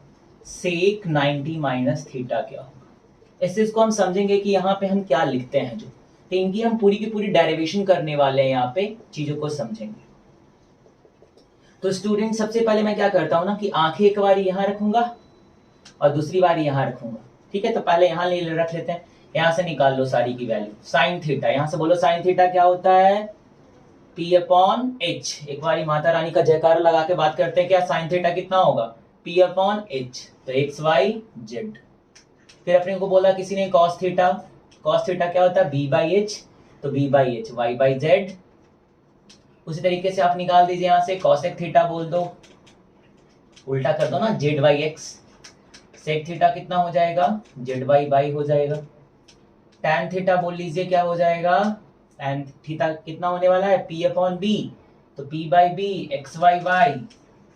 सेक 90 माइनस थीटा क्या होगा। इस चीज को हम समझेंगे कि यहाँ पे हम क्या लिखते हैं, जो तो इनकी हम पूरी की पूरी डेरिवेशन करने वाले हैं, यहाँ पे चीजों को समझेंगे। तो स्टूडेंट सबसे पहले मैं क्या करता हूँ ना कि आंखें एक बार यहाँ रखूंगा और दूसरी बार यहाँ रखूंगा। ठीक है, तो पहले यहाँ ले रख लेते हैं, यहाँ से निकाल लो सारी की वैल्यू, साइन थीटा, यहाँ से बोलो साइन थीटा क्या होता है, P अपॉन एच। एक बार माता रानी का जयकार लगा के बात करते हैं, क्या साइन थीटा कितना होगा, P अपॉन एच, तो एक्स वाई जेड। फिर अपने को बोला किसी ने कॉस थीटा, कॉस थीटा क्या होता है, B बाई एच, तो B by H Y by Z. उसी तरीके से आप निकाल दीजिए यहाँ से कॉसेक थीटा बोल दो, उल्टा कर दो ना, Z by X, sec theta कितना हो जाएगा, जेड बाई बाई हो जाएगा। टैन थीटा बोल लीजिए क्या हो जाएगा, टैन थीटा कितना होने वाला है, P अपॉन बी, तो P by B X Y Y.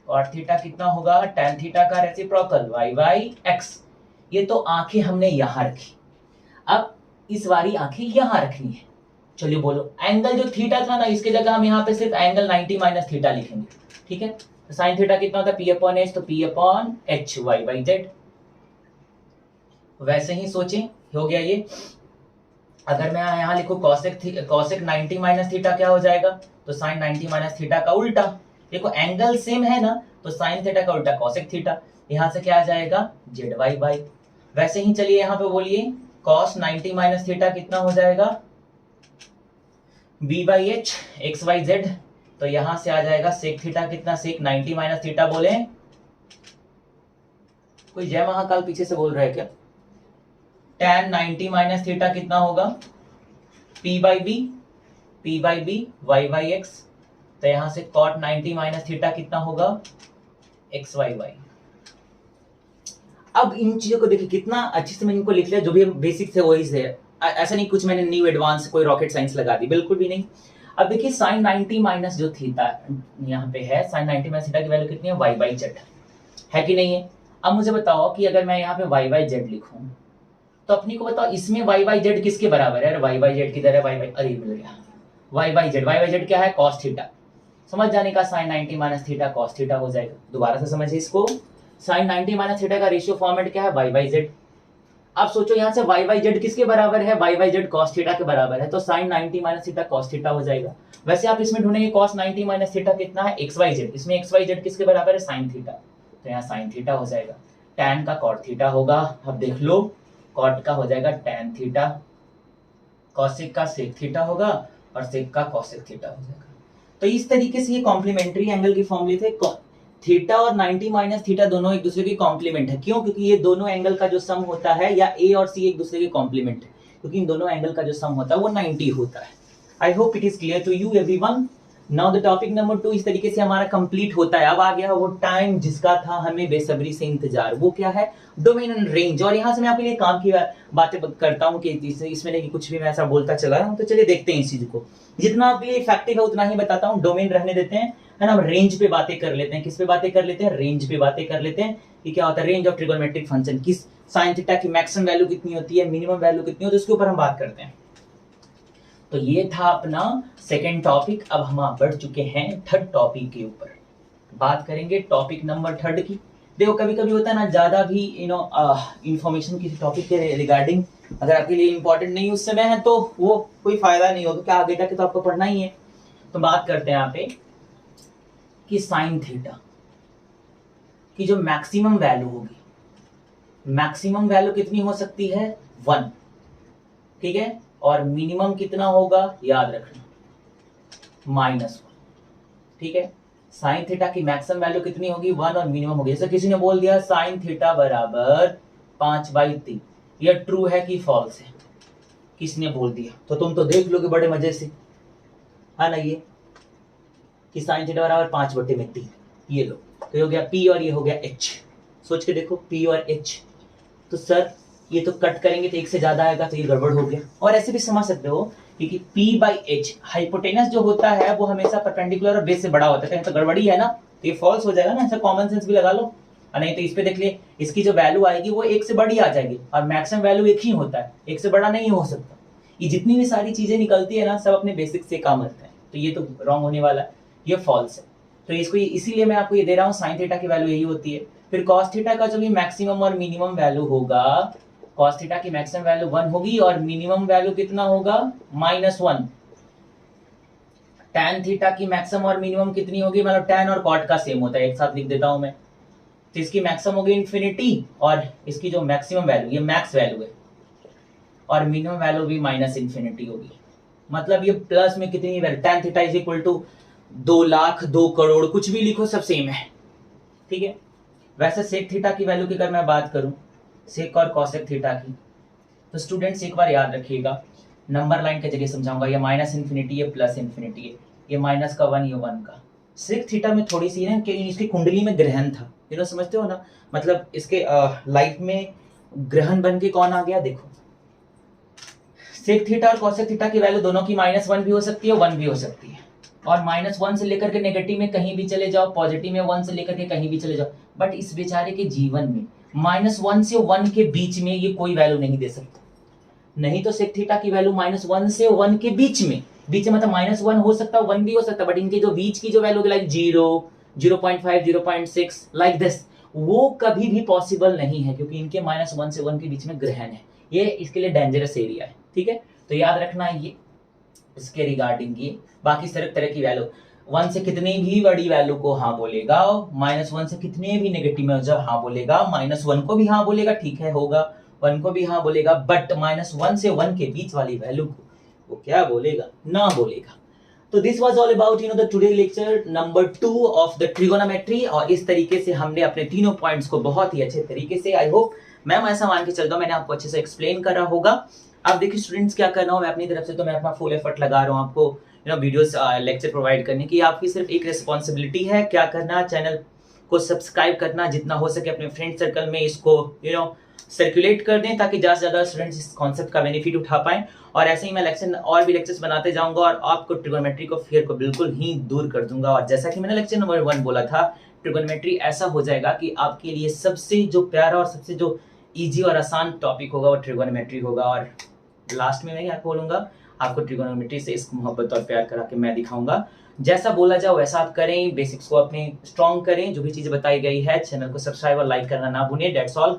और थीटा कितना होगा, टैन थीटा का रेसिप्रोकल वाई वाई एक्स। ये तो आंखें हमने यहां रखी, अब इस बारी आंखें यहां रखनी है। चलिए बोलो, एंगल जो थीटा था ना, इसके जगह हम यहाँ पे सिर्फ एंगल 90 माइनस थीटा लिखेंगे। ठीक है, तो साइन थीटा कितना होता है, P अपॉन एच, तो P upon H Y by Z. वैसे ही सोचें, हो गया ये। अगर मैं यहाँ लिखूं कॉसेक 90 माइनस थीटा क्या हो जाएगा, तो साइन 90 माइनस थीटा का उल्टा। देखो एंगल सेम है ना, तो साइन थीटा का उल्टा कॉसेक थीटा, यहाँ से क्या आ जाएगा, जेड वाई बाई। वैसे ही चलिए यहाँ पे बोलिए कॉस 90 माइनस थीटा कितना हो जाएगा, B by H X Y Z, तो यहां से आ जाएगा सेक थीटा कितना, सेक 90 माइनस थीटा बोले, कोई जय महाकाल पीछे से बोल रहा है क्या, tan 90 माइनस थीटा कितना होगा, P by B Y by X, तो यहां से cot 90 माइनस थीटा कितना होगा, एक्स वाई वाई। अब इन चीजों को देखिए कितना अच्छे से मैंने इनको लिख लिया, जो भी बेसिक थे वही से, ऐसा नहीं कुछ मैंने न्यू एडवांस कोई रॉकेट साइंस लगा दी, बिल्कुल भी नहीं। अब देखिए साइन 90 माइनस जो थीटा यहाँ पे है, साइन 90 माइनस थीटा की वैल्यू कितनी है, वाई बाई जेड है कि नहीं है। अब मुझे बताओ कि अगर मैं यहाँ पे वाई बाई जेड लिखूं, तो अपनी को बताओ इसमें वाई बाई जेड किसके बराबर है, वाई बाई जेड किधर है, वाई बाई, अरे मिल गया, वाई बाई जेड क्या है, कॉस थीटा। समझ जाने का, sine 90 minus theta cos theta हो जाएगा। दोबारा से समझिए इसको, साइन 90 माइनस थीटा का रेशियो फॉर्मेट क्या है, वाई बाई जेड। अब सोचो यहाँ से वाई बाई जेड किसके बराबर है, Y by Z cos theta के बराबर है, तो sine 90 minus theta cos theta हो जाएगा। वैसे आप इसमें ढूंढेंगे कॉस 90 माइनस थीटा कितना है, एक्स वाई जेड, इसमें एक्स वाई जेड किसके बराबर है, साइन थीटा, तो यहाँ साइन थीटा हो जाएगा। टैन का कॉट थीटा होगा, अब देख लो कॉट का हो जाएगा टैन थीटा, कॉसेक का सेक थीटा होगा और सेक का कॉसेक थीटा हो जाएगा। तो इस तरीके से ये कॉम्प्लीमेंट्री एंगल की फॉर्मूले थे। थीटा और 90 माइनस थीटा दोनों एक दूसरे के कॉम्प्लीमेंट है, क्यों, क्योंकि ये दोनों एंगल का जो सम होता है, या ए और सी एक दूसरे के कॉम्प्लीमेंट है, क्योंकि इन दोनों एंगल का जो सम होता है वो 90 होता है। I hope it is clear to you everyone. Now the topic number 2 इस तरीके से हमारा कंप्लीट होता है। अब आ गया वो टाइम जिसका था हमें बेसब्री से इंतजार, वो क्या है, डोमेन एंड रेंज। और यहाँ से मैं आपके लिए काम की बातें करता हूँ कि इसमें नहीं कुछ भी मैं ऐसा बोलता चला रहा हूँ, तो चलिए देखते हैं इस चीज को। जितना आपके लिए इफेक्टिव है उतना ही बताता हूँ, डोमेन रहने देते हैं, है ना। रेंज पे बातें कर लेते हैं, किस पे बातें कर लेते हैं, रेंज पे बातें कर लेते हैं कि क्या होता है रेंज ऑफ ट्रिगोनोमेट्रिक फंक्शन, किस साइन थीटा की मैक्सिमम वैल्यू कितनी होती है, मिनिमम वैल्यू कितनी होती है, उसके ऊपर हम बात करते हैं। तो ये था अपना सेकेंड टॉपिक। अब हम बढ़ चुके हैं थर्ड टॉपिक के ऊपर, बात करेंगे टॉपिक नंबर 3 की। देखो कभी कभी होता है ना, ज्यादा भी इंफॉर्मेशन किसी टॉपिक के रिगार्डिंग अगर आपके लिए इंपॉर्टेंट नहीं उस समय है, तो वो कोई फायदा नहीं होगा, क्या आगे जाके तो आपको पढ़ना ही है। तो बात करते हैं यहाँ पे कि साइन थीटा की जो मैक्सिमम वैल्यू होगी, मैक्सिमम वैल्यू कितनी हो सकती है 1, ठीक है, और मिनिमम कितना होगा याद रखना -1, ठीक है। साइन थीटा की मैक्सिमम वैल्यू कितनी होगी 1 और मिनिमम होगी। जैसे किसी ने बोल दिया साइन थीटा बराबर 5/3, यह ट्रू है कि फॉल्स है, किसने बोल दिया, तो तुम तो देख लोगे बड़े मजे से, है ना, ये कि साइन थीटा बराबर 5/3, ये लो, तो ये हो गया P और ये हो गया H। सोच के देखो P और H, तो सर ये तो कट करेंगे तो एक से ज्यादा आएगा, तो ये गड़बड़ हो गया। और ऐसे भी समझ सकते हो क्योंकि P/H हाइपोटेनस जो होता है वो हमेशा परपेंडिकुलर और बेस से बड़ा होता है, तो गड़बड़ी है ना, तो ये फॉल्स हो जाएगा ना। ऐसा कॉमन सेंस भी लगा लो, और नहीं तो इस पे देख लिए, इसकी जो वैल्यू आएगी वो 1 से बड़ी आ जाएगी, और मैक्सिमम वैल्यू 1 ही होता है, 1 से बड़ा नहीं हो सकता। ये जितनी भी सारी चीजें निकलती है ना, सब अपने बेसिक से काम करते हैं, तो ये तो रॉन्ग होने वाला है, ये फॉल्स है। तो इसको इसीलिए मैं आपको ये दे रहा हूँ, साइन थीटा की वैल्यू यही होती है। फिर कॉस थीटा का जो भी मैक्सिमम और मिनिमम वैल्यू होगा, कॉस थीटा की मैक्सिमम वैल्यू 1 होगी और मिनिमम वैल्यू कितना होगा -1। tan थीटा की मैक्सिमम और मिनिमम कितनी होगी, मतलब tan और कॉट का सेम होता है, एक साथ लिख देता हूं मैं, तो इसकी मैक्सिमम होगी इन्फिनिटी और इसकी जो मैक्सिमम वैल्यू, ये मैक्स वैल्यू है, और मिनिमम वैल्यू भी -इन्फिनिटी होगी। मतलब ये प्लस में कितनी value, tan theta is equal to 2 lakh 2 crore, कुछ भी लिखो सब सेम है, ठीक है। वैसे सेक थीटा की वैल्यू की अगर मैं बात करूं, सेक और कॉसेक थीटा की, तो स्टूडेंट्स एक बार याद रखिएगा, नंबर लाइन के जरिए समझाऊंगा, ये -इन्फिनिटी ये +इन्फिनिटी है, ये माइनस का 1 ये 1 का। सेक थीटा में थोड़ी सी ना कि इसकी कुंडली में ग्रहण था, यू नो, समझते हो ना, मतलब इसके लाइफ में ग्रहण बन के कौन आ गया, देखो सेक थीटा और कॉसेक थीटा की वैल्यू दोनों की -1 भी हो सकती है, 1 भी हो सकती है, और -1 से लेकर के नेगेटिव में कहीं भी चले जाओ, पॉजिटिव में 1 से लेकर के कहीं भी चले जाओ, बट इस बेचारे के जीवन में -1 से 1 के बीच में ये कोई वैल्यू नहीं दे सकता। नहीं तो सेक थीटा की वैल्यू -1 से 1 के बीच में मतलब -1 हो सकता है, 1 भी हो सकता है, बट इनके जो बीच की जो वैल्यू लाइक 0, 0.5, 0.6 लाइक दिस, वो कभी भी पॉसिबल नहीं है, क्योंकि इनके -1 से 1 के बीच में ग्रहण है, ये इसके लिए डेंजरस एरिया है, ठीक है। तो याद रखना ये इसके रिगार्डिंग ये, बाकी तरह की वैल्यू 1 से कितनी भी बड़ी वैल्यू को हाँ बोलेगा, -1 से कितने भी नेगेटिव में जब हाँ बोलेगा, -1 को भी हाँ बोलेगा, ठीक है, होगा 1 को भी हाँ बोलेगा, बट -1 से 1 के बीच वाली वैल्यू को वो क्या बोलेगा, ना बोलेगा। तो this was all about the today lecture number 2 of the trigonometry, और इस तरीके से हमने अपने तीनों पॉइंट्स को बहुत ही अच्छे तरीके से, आई होप मैम ऐसा मान के चलता हूं मैंने आपको अच्छे से एक्सप्लेन करा होगा। अब देखिए स्टूडेंट्स क्या करना हो, मैं अपनी तरफ से तो मैं अपना फुल एफर्ट लगा रहा हूँ आपको वीडियोस लेक्चर प्रोवाइड करने की। आपकी सिर्फ एक रिस्पॉन्सिबिलिटी है, क्या करना, चैनल को सब्सक्राइब करना, जितना हो सके अपने फ्रेंड सर्कल में इसको सर्कुलेट कर दें, ताकि ज्यादा से ज्यादा स्टूडेंट्स इस कॉन्सेप्ट का बेनिफिट उठा पाएं। और ऐसे ही मैं लेक्चर और भी लेक्चर्स बनाते जाऊंगा और आपको ट्रिगोनोमेट्री को फियर को बिल्कुल ही दूर कर दूंगा। और जैसा कि मैंने लेक्चर नंबर 1 बोला था, ट्रिगोनोमेट्री ऐसा हो जाएगा कि आपके लिए सबसे जो प्यारा और सबसे जो इजी और आसान टॉपिक होगा वो ट्रिगोनोमेट्री होगा। और लास्ट में मैं क्या बोलूंगा, आपको ट्रिगोनोमेट्री से इसको मोहब्बत और प्यार करा के मैं दिखाऊंगा। जैसा बोला जाए वैसा आप करें, बेसिक्स को अपने स्ट्रॉन्ग करें, जो भी चीजें बताई गई है। चैनल को सब्सक्राइब और लाइक करना ना भूलें। That's all.